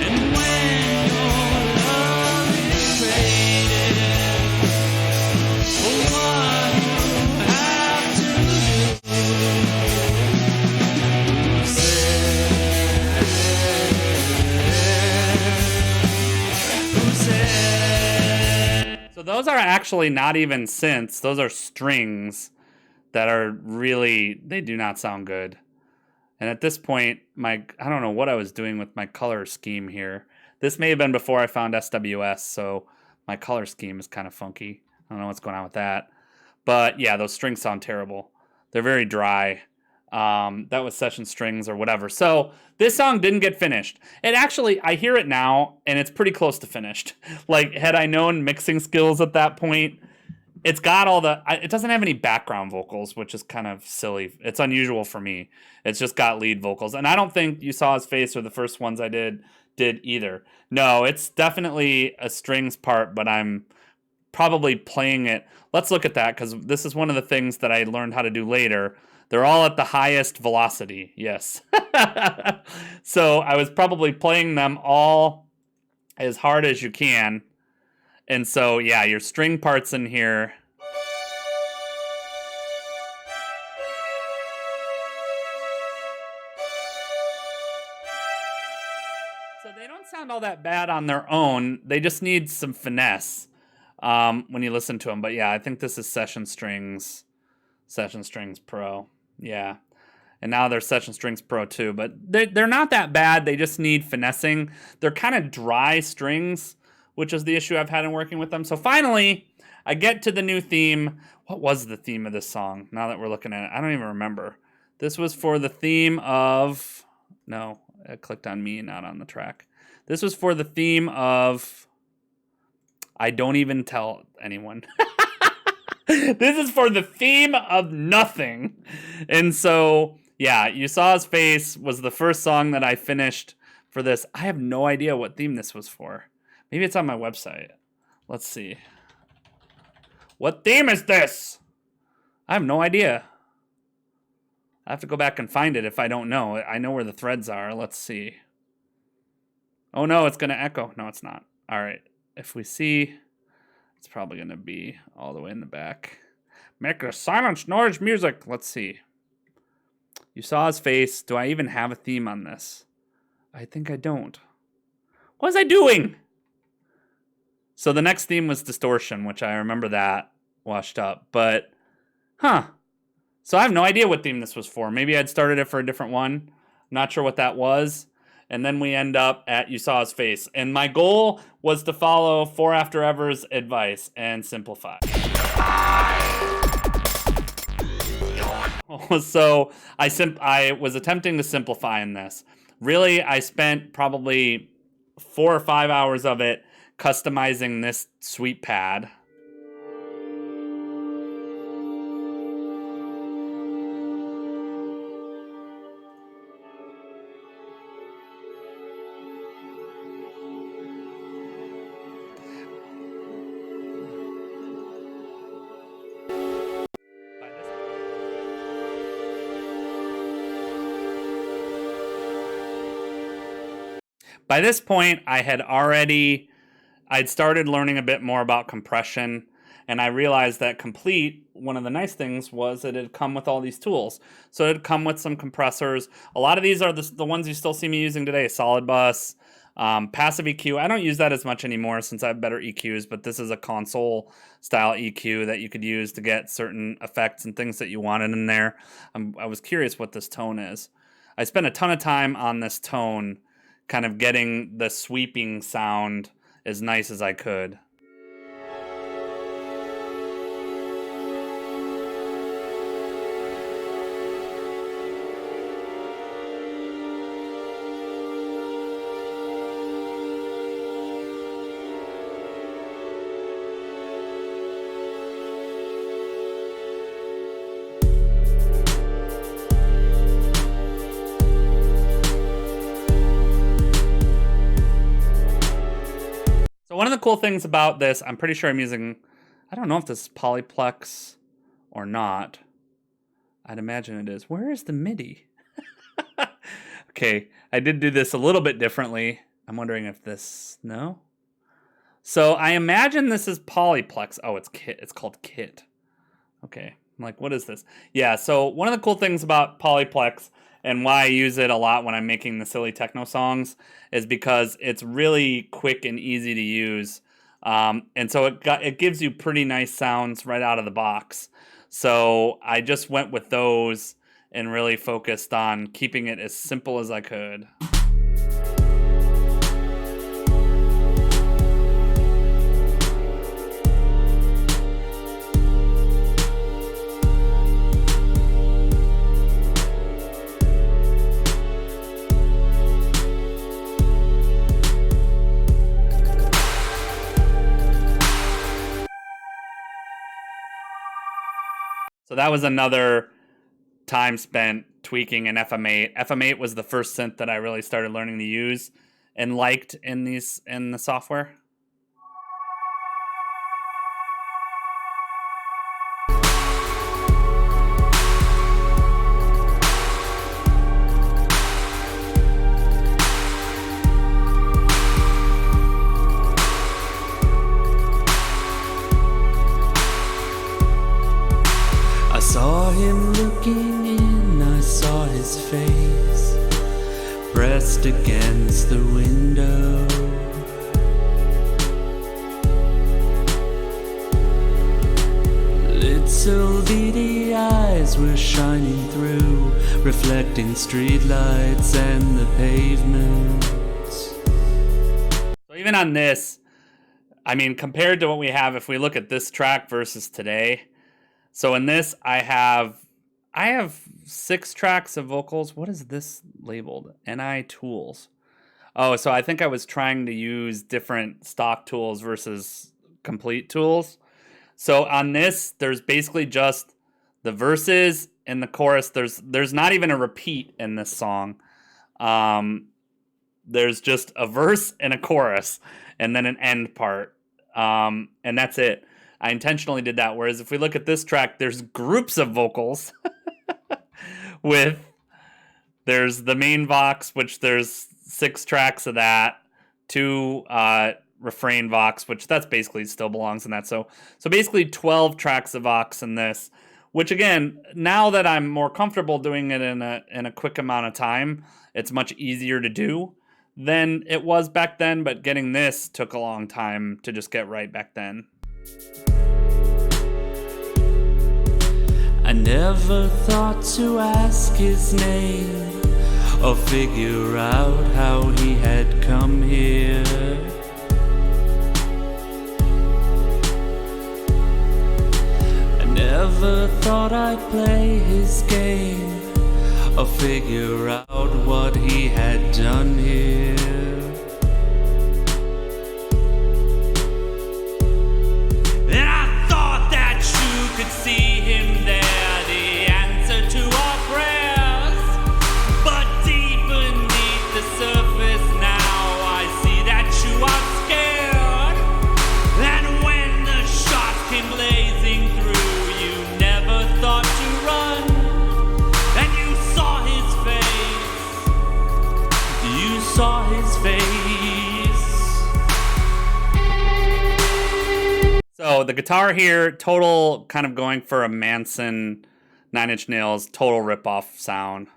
[SPEAKER 2] and when your love is traded for what you have to do, who said?
[SPEAKER 1] So those are actually not even synths. Those are strings that are really, they do not sound good. And at this point, I don't know what I was doing with my color scheme here. This may have been before I found SWS, so my color scheme is kind of funky. I don't know what's going on with that. But yeah, those strings sound terrible. They're very dry. That was session strings or whatever. So this song didn't get finished. It actually, I hear it now, and it's pretty close to finished. Like, had I known mixing skills at that point, it's got all it doesn't have any background vocals, which is kind of silly. It's unusual for me. It's just got lead vocals. And I don't think You Saw His Face or the first ones I did either. No, it's definitely a strings part, but I'm probably playing it. Let's look at that, because this is one of the things that I learned how to do later. They're all at the highest velocity. Yes. So I was probably playing them all as hard as you can. And so, yeah, your string parts in here. So they don't sound all that bad on their own. They just need some finesse when you listen to them. But yeah, I think this is Session Strings Pro. Yeah. And now they're Session Strings Pro too. But they're not that bad. They just need finessing. They're kind of dry strings, which is the issue I've had in working with them. So finally, I get to the new theme. What was the theme of this song? Now that we're looking at it, I don't even remember. This was for the theme of... No, I clicked on me, not on the track. This was for the theme of... I don't even tell anyone. This is for the theme of nothing. And so, yeah, You Saw His Face was the first song that I finished for this. I have no idea what theme this was for. Maybe it's on my website. Let's see. What theme is this? I have no idea. I have to go back and find it if I don't know. I know where the threads are. Let's see. Oh no, it's going to echo. No, it's not. All right. If we see, it's probably going to be all the way in the back. Make a silent noise music. Let's see. You Saw His Face. Do I even have a theme on this? I think I don't. What was I doing? So the next theme was Distortion, which I remember that washed up. But, So I have no idea what theme this was for. Maybe I'd started it for a different one. Not sure what that was. And then we end up at You Saw His Face. And my goal was to follow 4AfterEver's advice and simplify. So I was attempting to simplify in this. Really, I spent probably 4 or 5 hours of it customizing this sweep pad. By this point, I'd started learning a bit more about compression, And I realized that Complete, one of the nice things was that it had come with all these tools. So it had come with some compressors. A lot of these are the ones you still see me using today, Solid Bus, Passive EQ. I don't use that as much anymore since I have better EQs, but this is a console style EQ that you could use to get certain effects and things that you wanted in there. I was curious what this tone is. I spent a ton of time on this tone, kind of getting the sweeping sound as nice as I could. So one of the cool things about this, I'm pretty sure I'm using, I don't know if this is Polyplex or not. I'd imagine it is. Where is the MIDI? Okay, I did do this a little bit differently. I'm wondering if this, no? So I imagine this is Polyplex. Oh, it's Kit. It's called Kit. Okay, I'm like, what is this? Yeah, so one of the cool things about Polyplex and why I use it a lot when I'm making the silly techno songs is because it's really quick and easy to use. And so it gives you pretty nice sounds right out of the box. So I just went with those and really focused on keeping it as simple as I could. So that was another time spent tweaking an FM8. FM8 was the first synth that I really started learning to use and liked in the software.
[SPEAKER 2] I saw him looking in, I saw his face pressed against the window. Little beady eyes were shining through, reflecting streetlights and the pavements.
[SPEAKER 1] So even on this, I mean, compared to what we have, if we look at this track versus today, so in this, I have 6 tracks of vocals. What is this labeled? NI Tools. Oh, so I think I was trying to use different stock tools versus Complete tools. So on this, there's basically just the verses and the chorus. There's not even a repeat in this song. There's just a verse and a chorus, and then an end part, and that's it. I intentionally did that. Whereas if we look at this track, there's groups of vocals there's the main vox, which there's 6 tracks of that, 2 refrain vox, which that's basically still belongs in that. So basically 12 tracks of vox in this, which again, now that I'm more comfortable doing it in a quick amount of time, it's much easier to do than it was back then. But getting this took a long time to just get right back then.
[SPEAKER 2] I never thought to ask his name or figure out how he had come here. I never thought I'd play his game or figure out what he had done here. And I thought that you could see him there, the answer to our prayers. But deep beneath the surface now, I see that you are scared. And when the shots came blazing through, you never thought to run. And you saw his face. You saw his face.
[SPEAKER 1] So the guitar here, total kind of going for a Manson, Nine Inch Nails, total ripoff sound.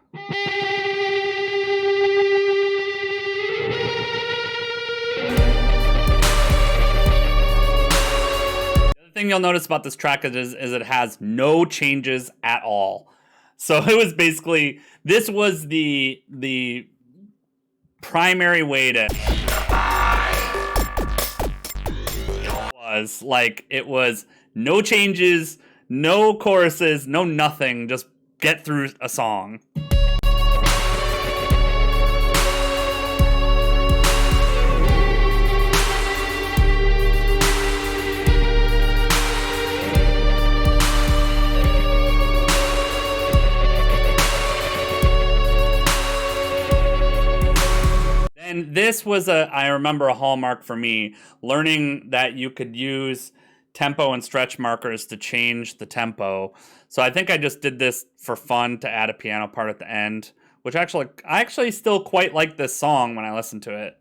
[SPEAKER 1] Thing you'll notice about this track is it has no changes at all. So it was basically, this was the primary way to was like, it was no changes, no choruses, no nothing, just get through a song. And this was I remember a hallmark for me, learning that you could use tempo and stretch markers to change the tempo. So I think I just did this for fun to add a piano part at the end, which I actually still quite like this song when I listen to it.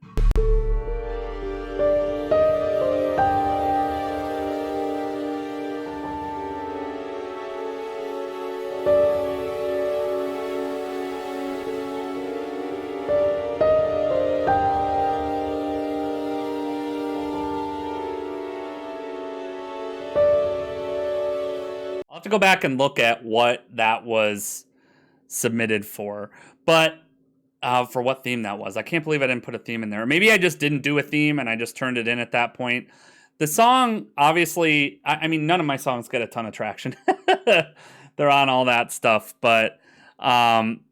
[SPEAKER 1] I'll have to go back and look at what that was submitted for, but for what theme that was. I can't believe I didn't put a theme in there. Or maybe I just didn't do a theme and I just turned it in at that point. The song, obviously, I mean, none of my songs get a ton of traction. They're on all that stuff, but none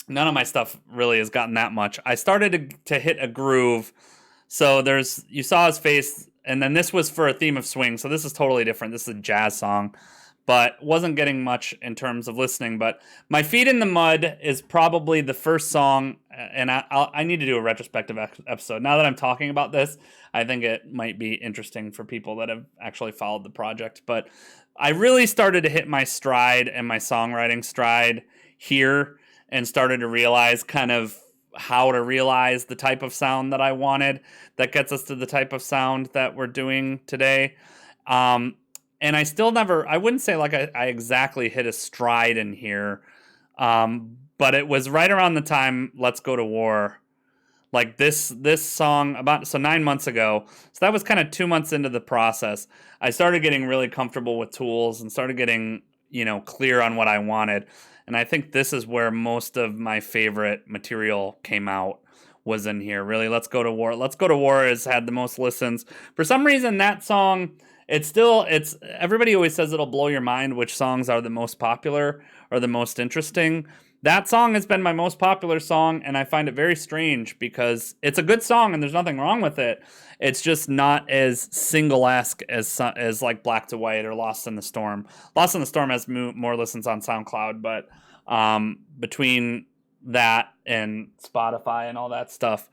[SPEAKER 1] of my stuff really has gotten that much. I started to hit a groove. So you saw his face, and then this was for a theme of swing. So this is totally different. This is a jazz song, but wasn't getting much in terms of listening. But My Feet in the Mud is probably the first song, and I need to do a retrospective episode. Now that I'm talking about this, I think it might be interesting for people that have actually followed the project. But I really started to hit my stride and my songwriting stride here, and started to realize kind of how to realize the type of sound that I wanted that gets us to the type of sound that we're doing today. And I still I wouldn't say like I exactly hit a stride in here, but it was right around the time Let's Go to War. Like this song, 9 months ago, so that was kind of 2 months into the process, I started getting really comfortable with tools and started getting, clear on what I wanted. And I think this is where most of my favorite material came out, was in here. Really, Let's Go to War. Let's Go to War has had the most listens. For some reason, that song... It's everybody always says it'll blow your mind which songs are the most popular or the most interesting. That song has been my most popular song, and I find it very strange because it's a good song and there's nothing wrong with it. It's just not as single-esque as like Black to White or Lost in the Storm. Lost in the Storm has more listens on SoundCloud, but between that and Spotify and all that stuff,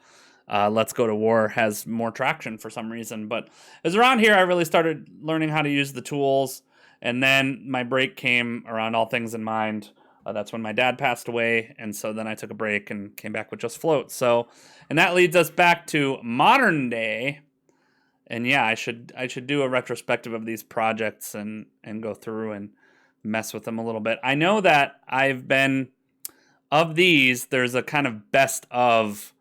[SPEAKER 1] Let's Go to War has more traction for some reason. But it was around here I really started learning how to use the tools. And then my break came around All Things in Mind. That's when my dad passed away. And so then I took a break and came back with Just Float. And that leads us back to modern day. And yeah, I should do a retrospective of these projects and go through and mess with them a little bit. I know that of these, there's a kind of best of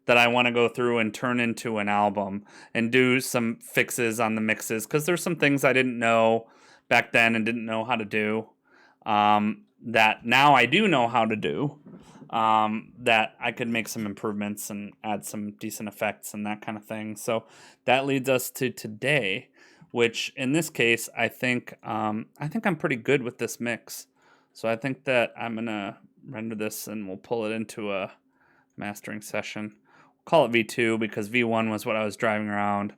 [SPEAKER 1] that I want to go through and turn into an album and do some fixes on the mixes, because there's some things I didn't know back then and didn't know how to do that now I do know how to do, that I could make some improvements and add some decent effects and that kind of thing. So that leads us to today, which in this case, I think I'm pretty good with this mix. So I think that I'm going to render this and we'll pull it into a mastering session. Call it V2 because V1 was what I was driving around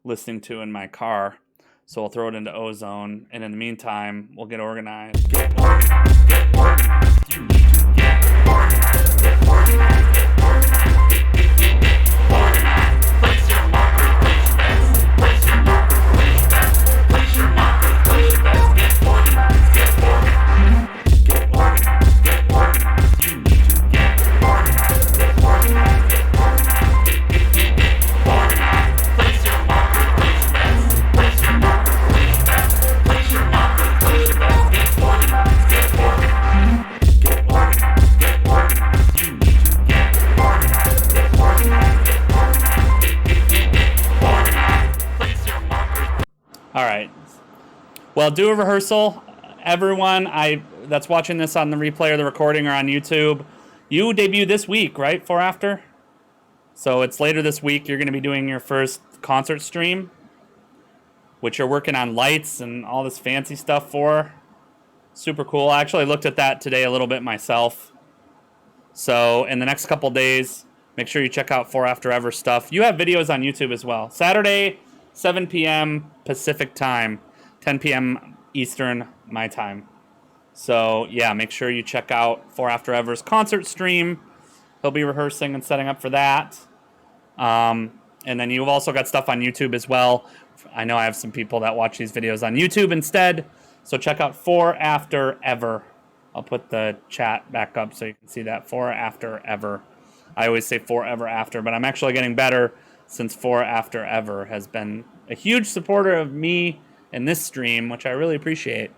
[SPEAKER 1] listening to in my car. So I'll throw it into Ozone, and in the meantime, we'll get organized. Get organized, get organized. You need to get organized, get organized, get organized. Organized. Place your marker, place your bets. Place your marker, place your bets. Place your marker, place your bets. Get organized, get organized. Get organized, get organized. You need to get organized, get organized. Organized. Place your marker, place your bets. Place your marker, Well, do a rehearsal, everyone. That's watching this on the replay or the recording or on YouTube. You debut this week, right? For After. So it's later this week. You're going to be doing your first concert stream, which you're working on lights and all this fancy stuff for. Super cool. I actually looked at that today a little bit myself. So in the next couple days, make sure you check out For After Ever stuff. You have videos on YouTube as well. Saturday, 7 p.m. Pacific time, 10 p.m. Eastern, my time. So yeah, make sure you check out For After Ever's concert stream. He'll be rehearsing and setting up for that. And then you've also got stuff on YouTube as well. I know I have some people that watch these videos on YouTube instead. So check out For After Ever. I'll put the chat back up so you can see that. For After Ever. I always say Forever After, but I'm actually getting better since For After Ever has been a huge supporter of me in this stream, which I really appreciate.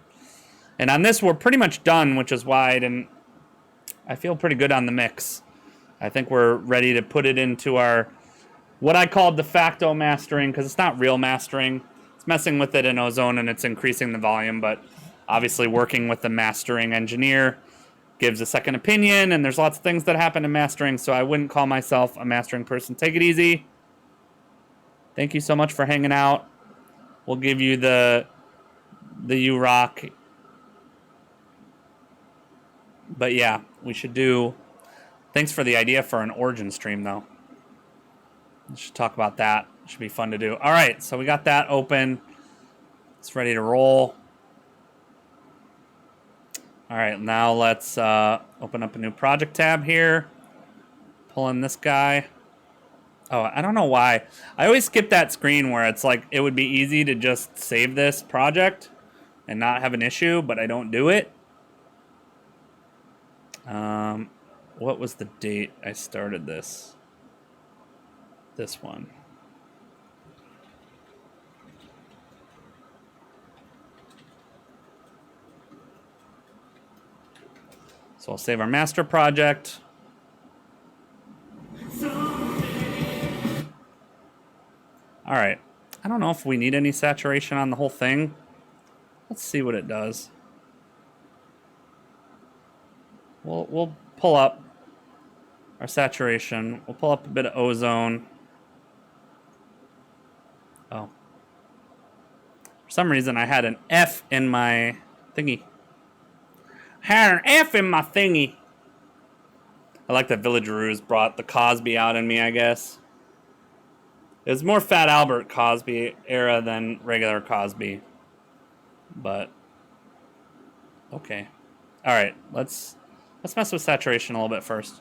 [SPEAKER 1] And on this, we're pretty much done, which is why I feel pretty good on the mix. I think we're ready to put it into our, what I call de facto mastering, because it's not real mastering. It's messing with it in Ozone and it's increasing the volume, but obviously working with the mastering engineer gives a second opinion, and there's lots of things that happen in mastering, so I wouldn't call myself a mastering person. Take it easy. Thank you so much for hanging out. We'll give you the You Rock. But yeah, we should do... Thanks for the idea for an Origin stream, though. We should talk about that. It should be fun to do. All right, so we got that open. It's ready to roll. All right, now let's open up a new project tab here. Pull in this guy. Oh, I don't know why. I always skip that screen where it's like it would be easy to just save this project and not have an issue, but I don't do it. What was the date I started this? This one. So I'll save our master project. All right. I don't know if we need any saturation on the whole thing. Let's see what it does. We'll pull up our saturation. We'll pull up a bit of ozone. Oh. For some reason, I had an F in my thingy. Had an F in my thingy. I like that Village Ruse brought the Cosby out in me, I guess. It was more Fat Albert Cosby era than regular Cosby. But, okay. All right, let's mess with saturation a little bit first.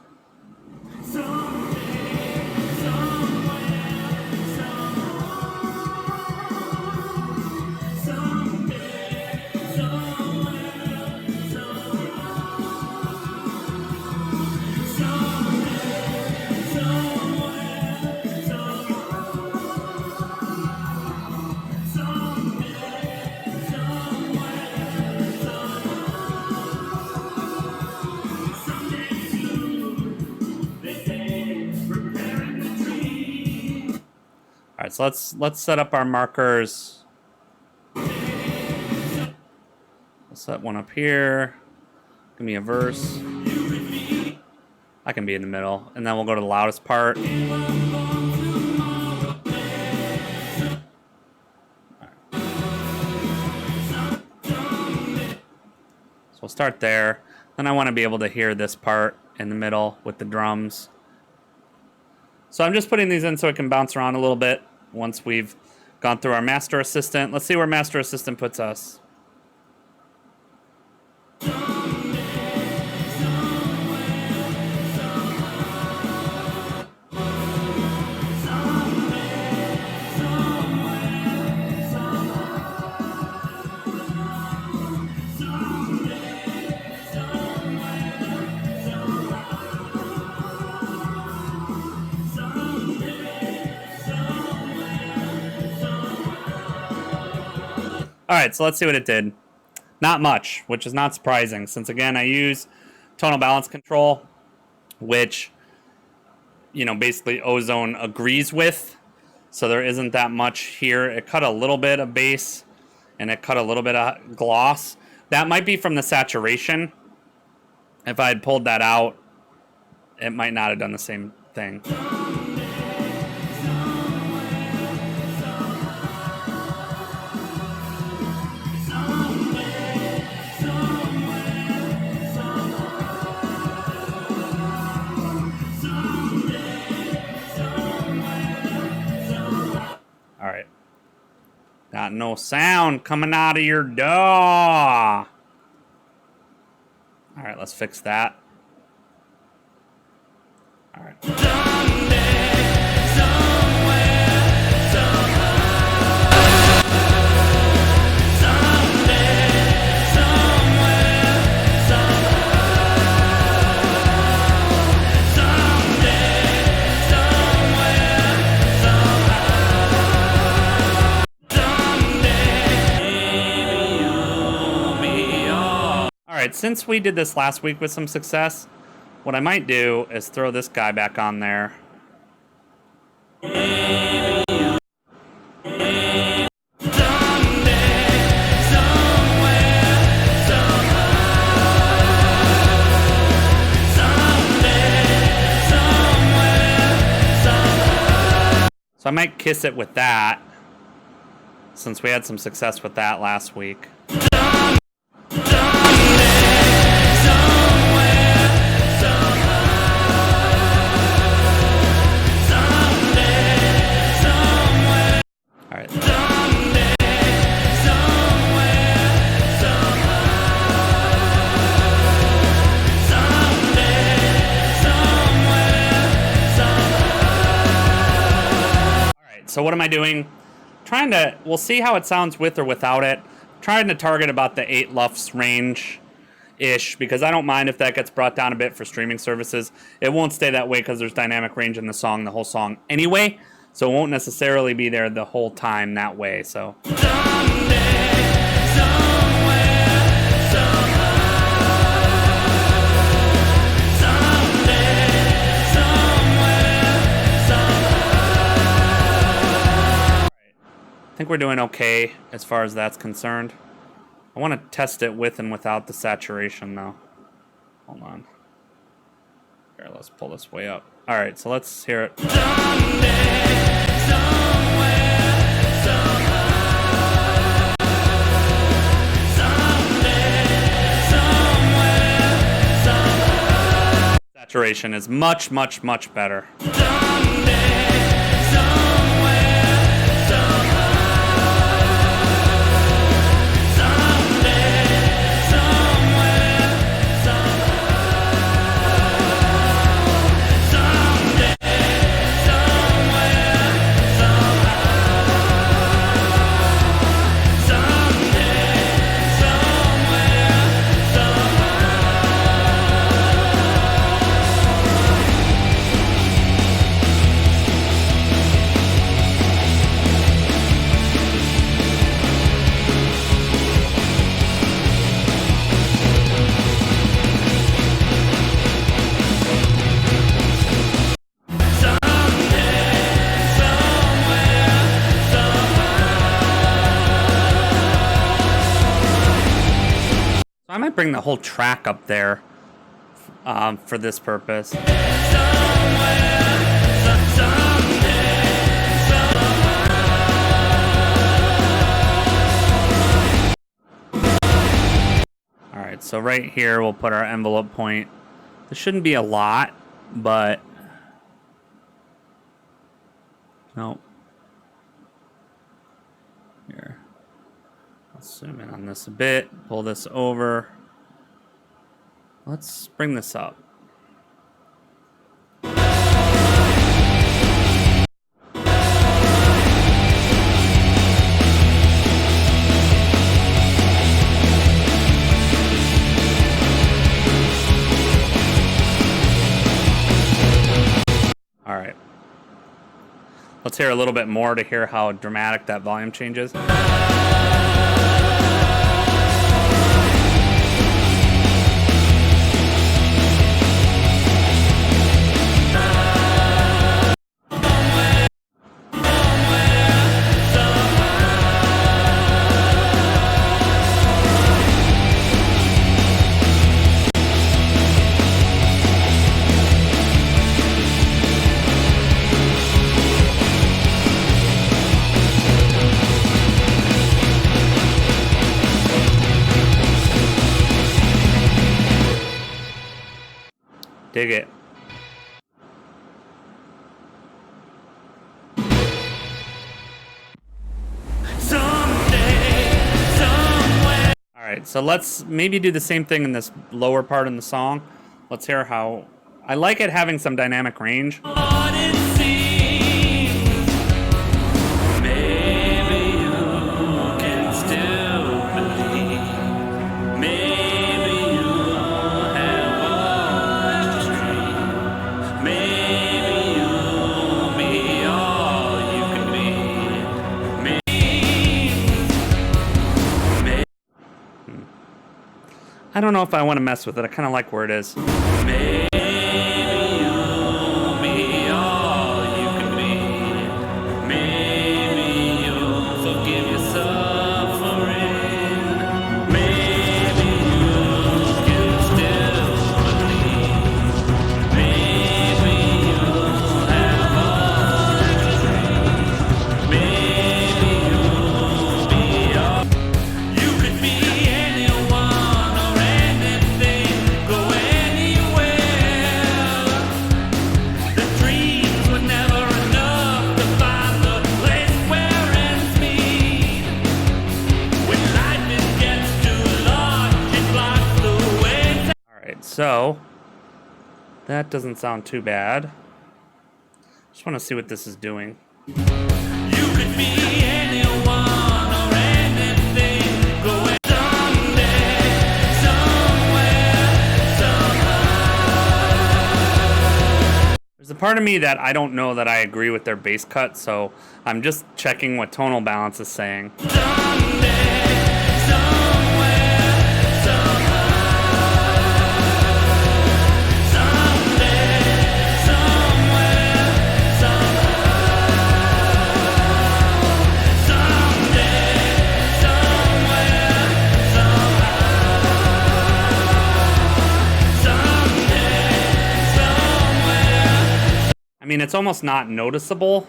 [SPEAKER 1] All right, so let's set up our markers. Let's set one up here. Give me a verse. I can be in the middle, and then we'll go to the loudest part. So we'll start there. Then I want to be able to hear this part in the middle with the drums. So I'm just putting these in so it can bounce around a little bit once we've gone through our Master Assistant. Let's see where Master Assistant puts us. All right, so let's see what it did. Not much, which is not surprising, since again I use tonal balance control, which, you know, basically Ozone agrees with. So there isn't that much here. It cut a little bit of bass and it cut a little bit of gloss. That might be from the saturation. If I had pulled that out, it might not have done the same thing. All right. Got no sound coming out of your jaw. All right, let's fix that. All right. Alright, since we did this last week with some success, what I might do is throw this guy back on there. So I might kiss it with that, since we had some success with that last week. So what am I doing? We'll see how it sounds with or without it. Trying to target about the 8 LUFS range-ish, because I don't mind if that gets brought down a bit for streaming services. It won't stay that way because there's dynamic range in the song, the whole song anyway, so it won't necessarily be there the whole time that way, so... I think we're doing okay as far as that's concerned. I want to test it with and without the saturation, though. Hold on. Here, let's pull this way up. All right, so let's hear it. Saturation is much, much, much better. I might bring the whole track up there for this purpose. Alright, so right here we'll put our envelope point. This shouldn't be a lot, but... Nope. Here. Let's zoom in on this a bit, pull this over. Let's bring this up. All right. Let's hear a little bit more to hear how dramatic that volume change is. Dig it. All right, so let's maybe do the same thing in this lower part in the song. Let's hear how... I like it having some dynamic range. I don't know if I want to mess with it. I kind of like where it is. So, that doesn't sound too bad. Just want to see what this is doing. You could be anyone or anything, going someday, somewhere, somehow. There's a part of me that I don't know that I agree with their bass cut, so I'm just checking what tonal balance is saying. Someday, somewhere, somehow. I mean, it's almost not noticeable,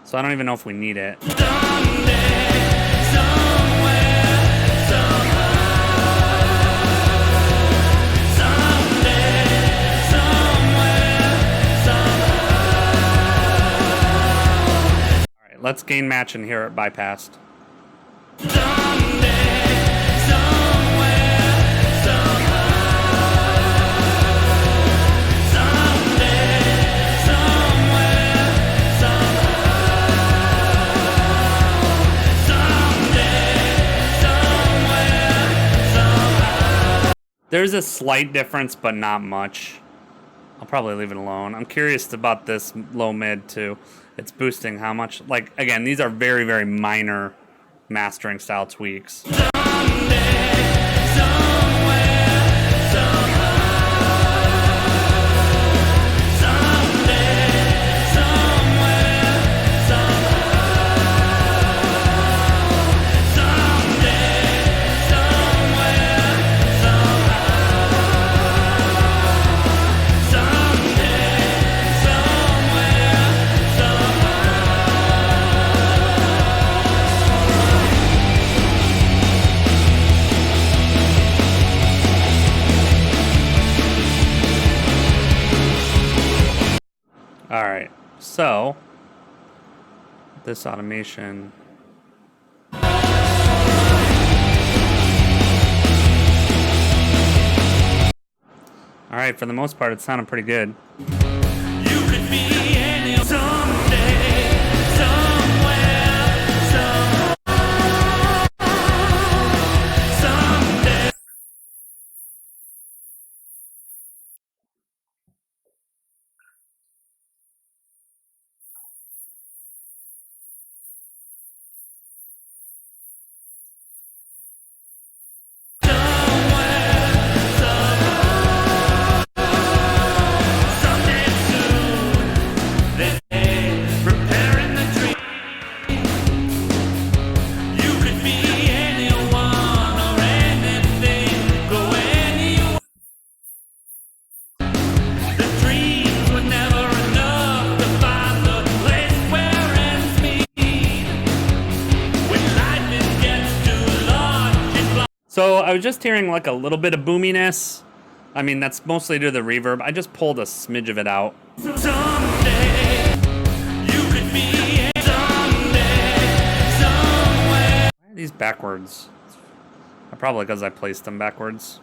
[SPEAKER 1] so I don't even know if we need it. Alright, let's gain match and hear it bypassed. There's a slight difference, but not much. I'll probably leave it alone. I'm curious about this low mid too. It's boosting how much? Like, again, these are very, very minor mastering style tweaks. Alright, so this automation. Alright, for the most part, it sounded pretty good. You could be any someday, somewhere, someday. So I was just hearing like a little bit of boominess. I mean, that's mostly due to the reverb. I just pulled a smidge of it out.
[SPEAKER 2] Someday you could be someday, somewhere.
[SPEAKER 1] Why are these backwards? Probably because I placed them backwards.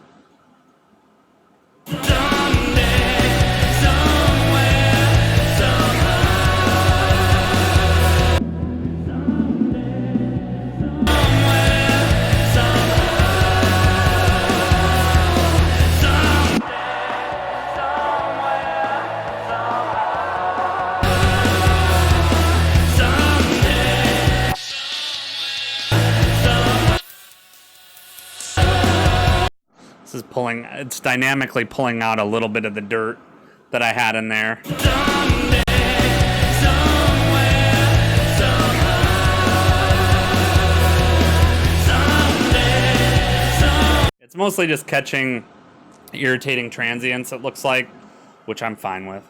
[SPEAKER 1] This is pulling, it's dynamically pulling out a little bit of the dirt that I had in there. It's mostly just catching irritating transients, it looks like, which I'm fine with.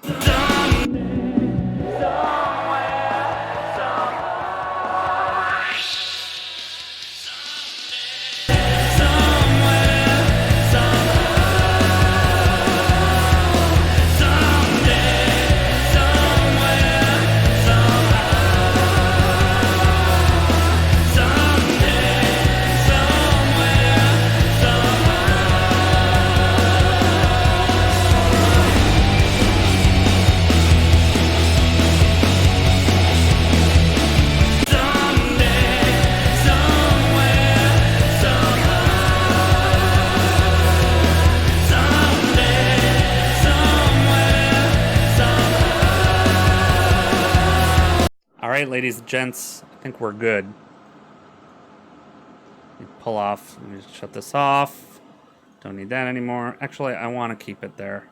[SPEAKER 1] Alright, ladies and gents, I think we're good. Let me pull off, let me just shut this off. Don't need that anymore. Actually, I want to keep it there.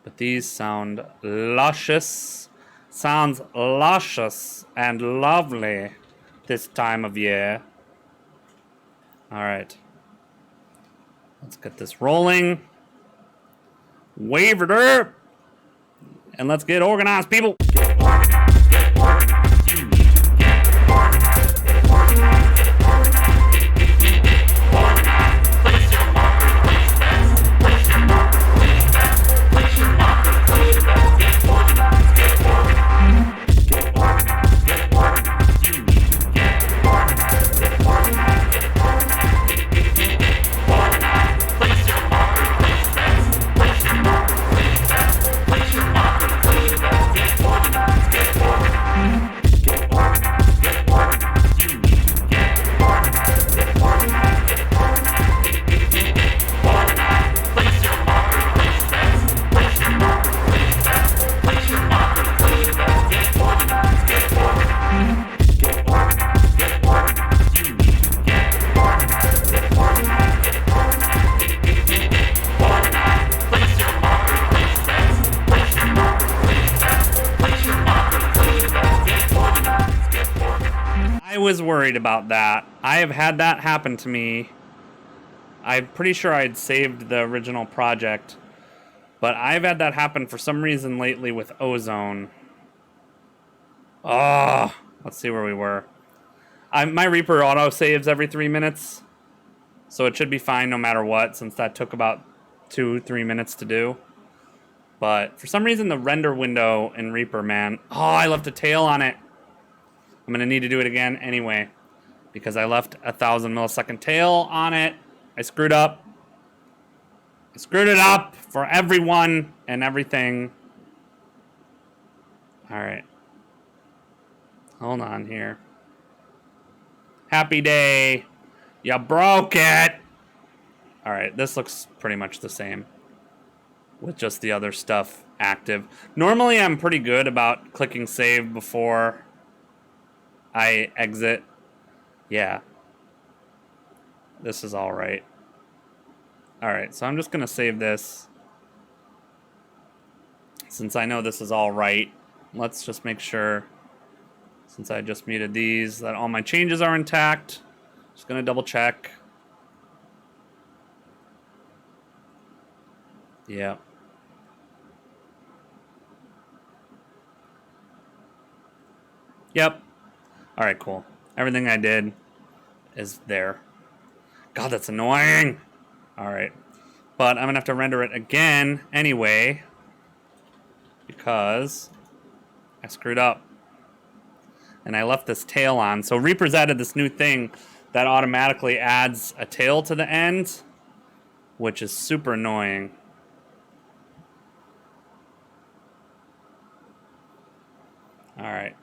[SPEAKER 1] But these sound luscious. Sounds luscious and lovely this time of year. Alright. Let's get this rolling. Wave it up. And let's get organized, people. I was worried about that. I have had that happen to me. I'm pretty sure I'd saved the original project, but I've had that happen for some reason lately with Ozone. Oh, let's see where we were. My Reaper auto saves every 3 minutes, so it should be fine no matter what, since that took about 2-3 minutes to do. But for some reason, the render window in Reaper, man. Oh, I left a tail on it. I'm going to need to do it again anyway, because I left 1,000 millisecond tail on it. I screwed up. I screwed it up for everyone and everything. All right. Hold on here. Happy day. You broke it. All right, this looks pretty much the same with just the other stuff active. Normally, I'm pretty good about clicking save before I exit. Yeah. This is all right. All right, so I'm just going to save this. Since I know this is all right, let's just make sure, since I just muted these, that all my changes are intact. Just going to double check. Yeah. Yep. All right, cool. Everything I did is there. God, that's annoying. All right. But I'm going to have to render it again anyway because I screwed up. And I left this tail on. So Reaper's added this new thing that automatically adds a tail to the end, which is super annoying. All right.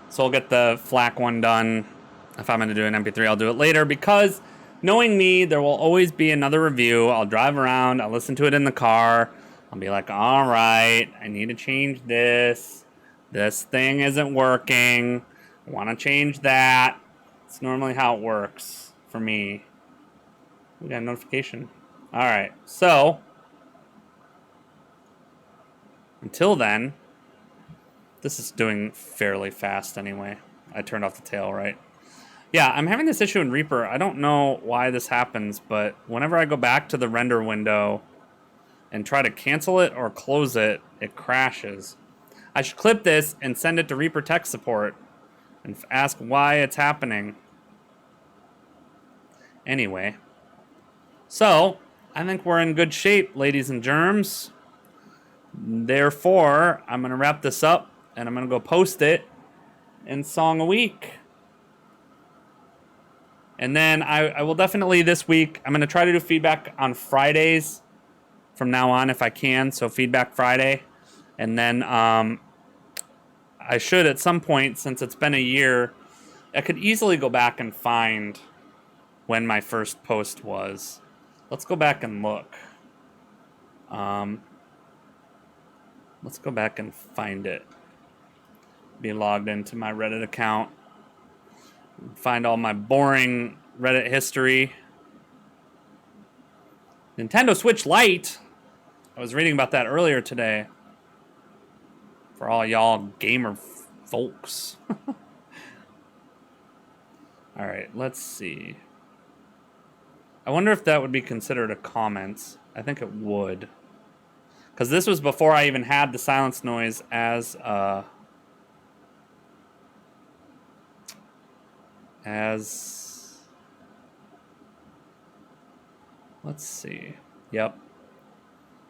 [SPEAKER 1] So I'll get the FLAC one done. If I'm going to do an MP3, I'll do it later because knowing me, there will always be another review. I'll drive around. I'll listen to it in the car. I'll be like, all right, I need to change this. This thing isn't working. I want to change that. It's normally how it works for me. We got a notification. All right, so until then, this is doing fairly fast anyway. I turned off the tail, right? Yeah, I'm having this issue in Reaper. I don't know why this happens, but whenever I go back to the render window and try to cancel it or close it, it crashes. I should clip this and send it to Reaper tech support and ask why it's happening. Anyway, so I think we're in good shape, ladies and germs. Therefore, I'm going to wrap this up and I'm going to go post it in Song a Week. And then I will definitely this week, I'm going to try to do feedback on Fridays from now on if I can. So Feedback Friday. And then I should at some point, since it's been a year, I could easily go back and find when my first post was. Let's go back and look. Let's go back and find it. Be logged into my Reddit account. Find all my boring Reddit history. Nintendo Switch Lite. I was reading about that earlier today. For all y'all gamer folks. Alright, let's see. I wonder if that would be considered a comment. I think it would. Because this was before I even had the silence noise as let's see. Yep.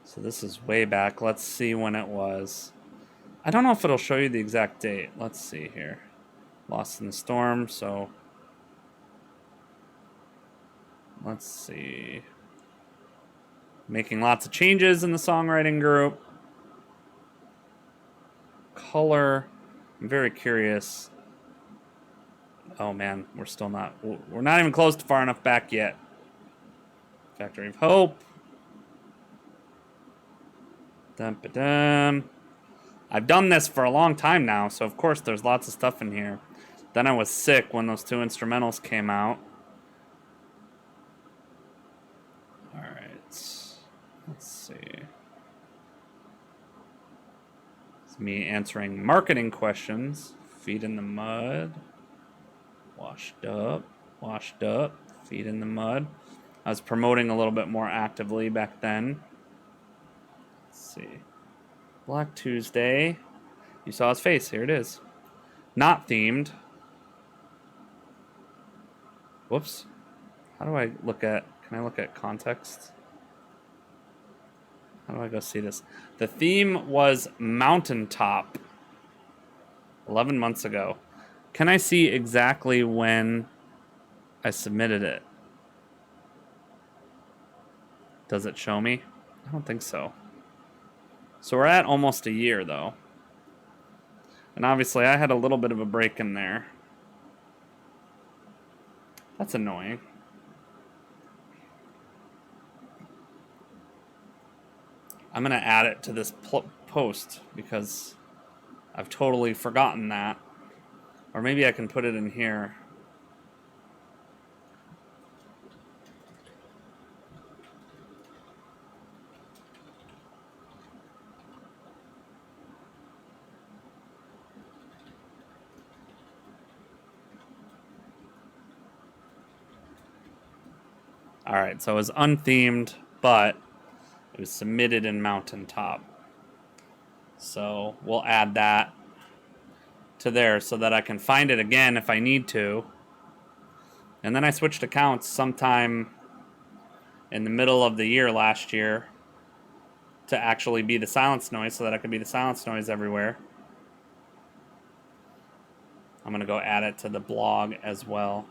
[SPEAKER 1] So this is way back. Let's see when it was. I don't know if it'll show you the exact date. Let's see here. Lost in the Storm, so let's see. Making lots of changes in the songwriting group. Color. I'm very curious. Oh man, we're not even close to far enough back yet. Factory of Hope. Dun-ba-dun. I've done this for a long time now, so of course there's lots of stuff in here. Then I was sick when those two instrumentals came out. Alright. Let's see. It's me answering marketing questions. Feet in the mud. Washed up, feet in the mud. I was promoting a little bit more actively back then. Let's see. Black Tuesday. You saw his face. Here it is. Not themed. Whoops. How do I look at... Can I look at context? How do I go see this? The theme was Mountaintop 11 months ago. Can I see exactly when I submitted it? Does it show me? I don't think so. So we're at almost a year, though. And obviously, I had a little bit of a break in there. That's annoying. I'm going to add it to this post because I've totally forgotten that. Or maybe I can put it in here. All right, so it was unthemed, but it was submitted in Mountaintop. So we'll add that to there so that I can find it again if I need to. And then I switched accounts sometime in the middle of the year last year to actually be the Silence Noise so that I could be the Silence Noise everywhere. I'm going to go add it to the blog as well.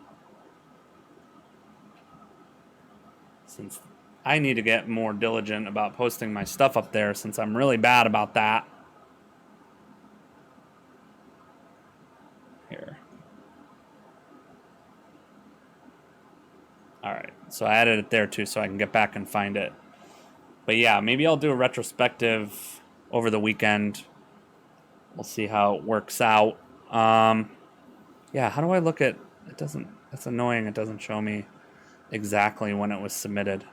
[SPEAKER 1] Since I need to get more diligent about posting my stuff up there since I'm really bad about that. Here. Alright, so I added it there too so I can get back and find it. But yeah, maybe I'll do a retrospective over the weekend. We'll see how it works out. Yeah, how do I look at... It doesn't... That's annoying, it doesn't show me exactly when it was submitted.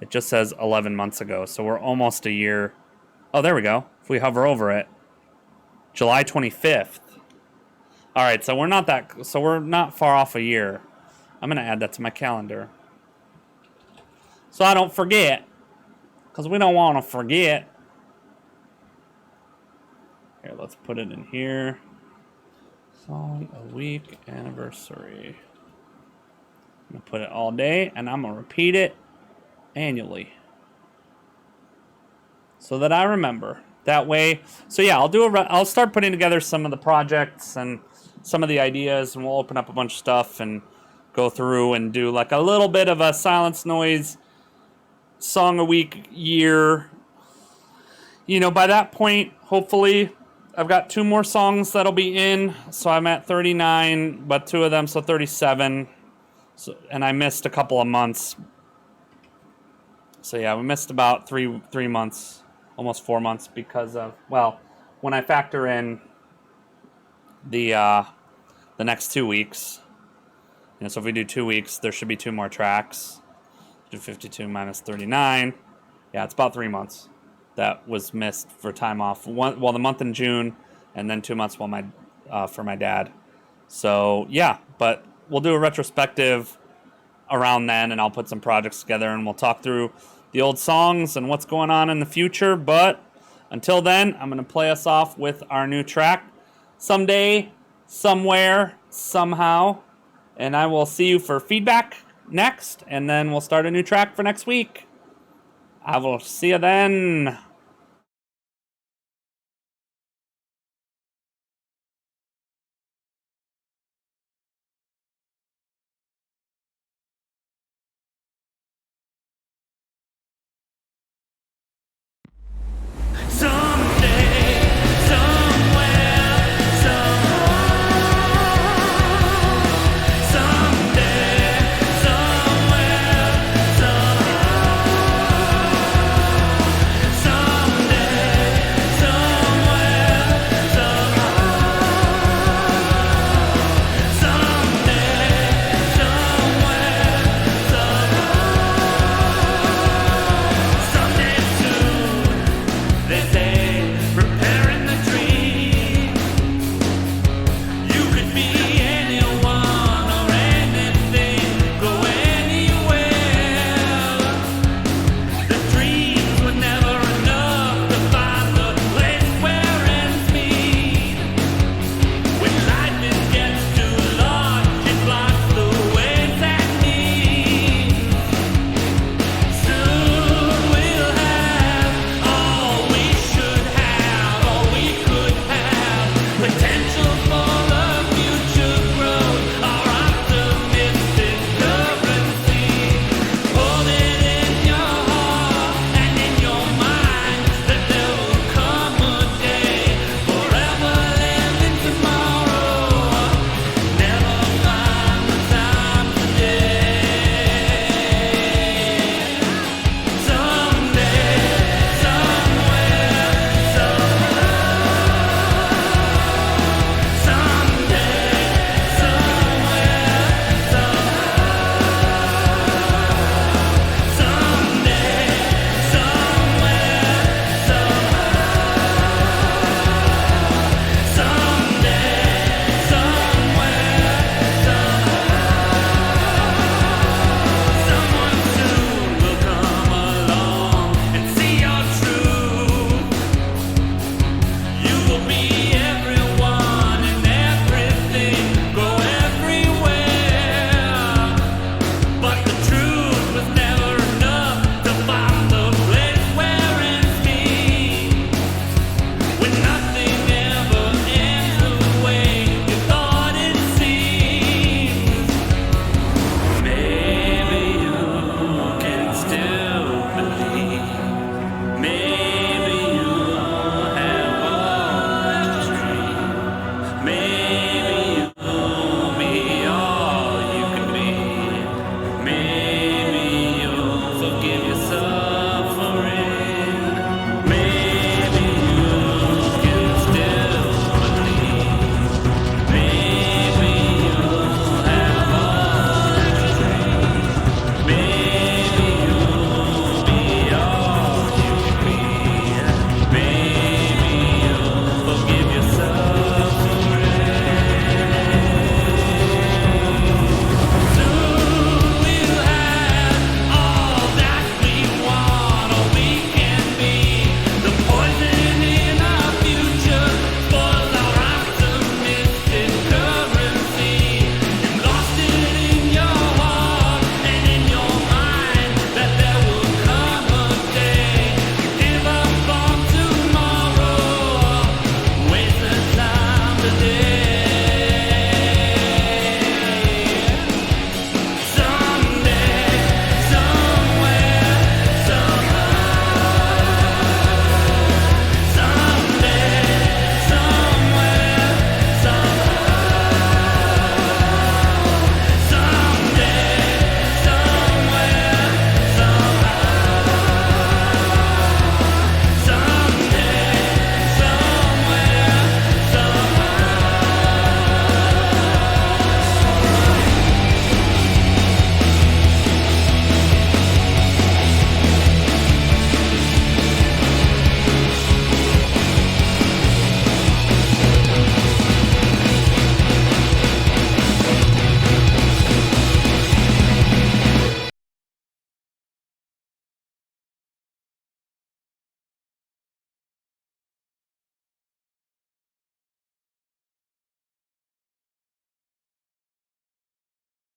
[SPEAKER 1] It just says 11 months ago, so we're almost a year. Oh, there we go. If we hover over it, July 25th. All right, so we're not far off a year. I'm gonna add that to my calendar, so I don't forget, because we don't want to forget. Here, let's put it in here. Song a week anniversary. I'm going to put it all day, and I'm going to repeat it annually so that I remember. That way, so yeah, I'll start putting together some of the projects and some of the ideas, and we'll open up a bunch of stuff and go through and do like a little bit of a Silence Noise song a week year. You know, by that point, hopefully, I've got 2 more songs that'll be in, so I'm at 39, but 2 of them, so 37. So, and I missed a couple of months. So yeah, we missed about three months, almost 4 months because of, well, when I factor in the next 2 weeks. You know, so if we do 2 weeks, there should be 2 more tracks. Do 52 minus 39. Yeah, it's about 3 months that was missed for time off. The month in June, and then 2 months for my dad. So yeah, but we'll do a retrospective around then, and I'll put some projects together, and we'll talk through the old songs and what's going on in the future. But until then, I'm going to play us off with our new track, Someday, Somewhere, Somehow. And I will see you for feedback next, and then we'll start a new track for next week. I will see you then.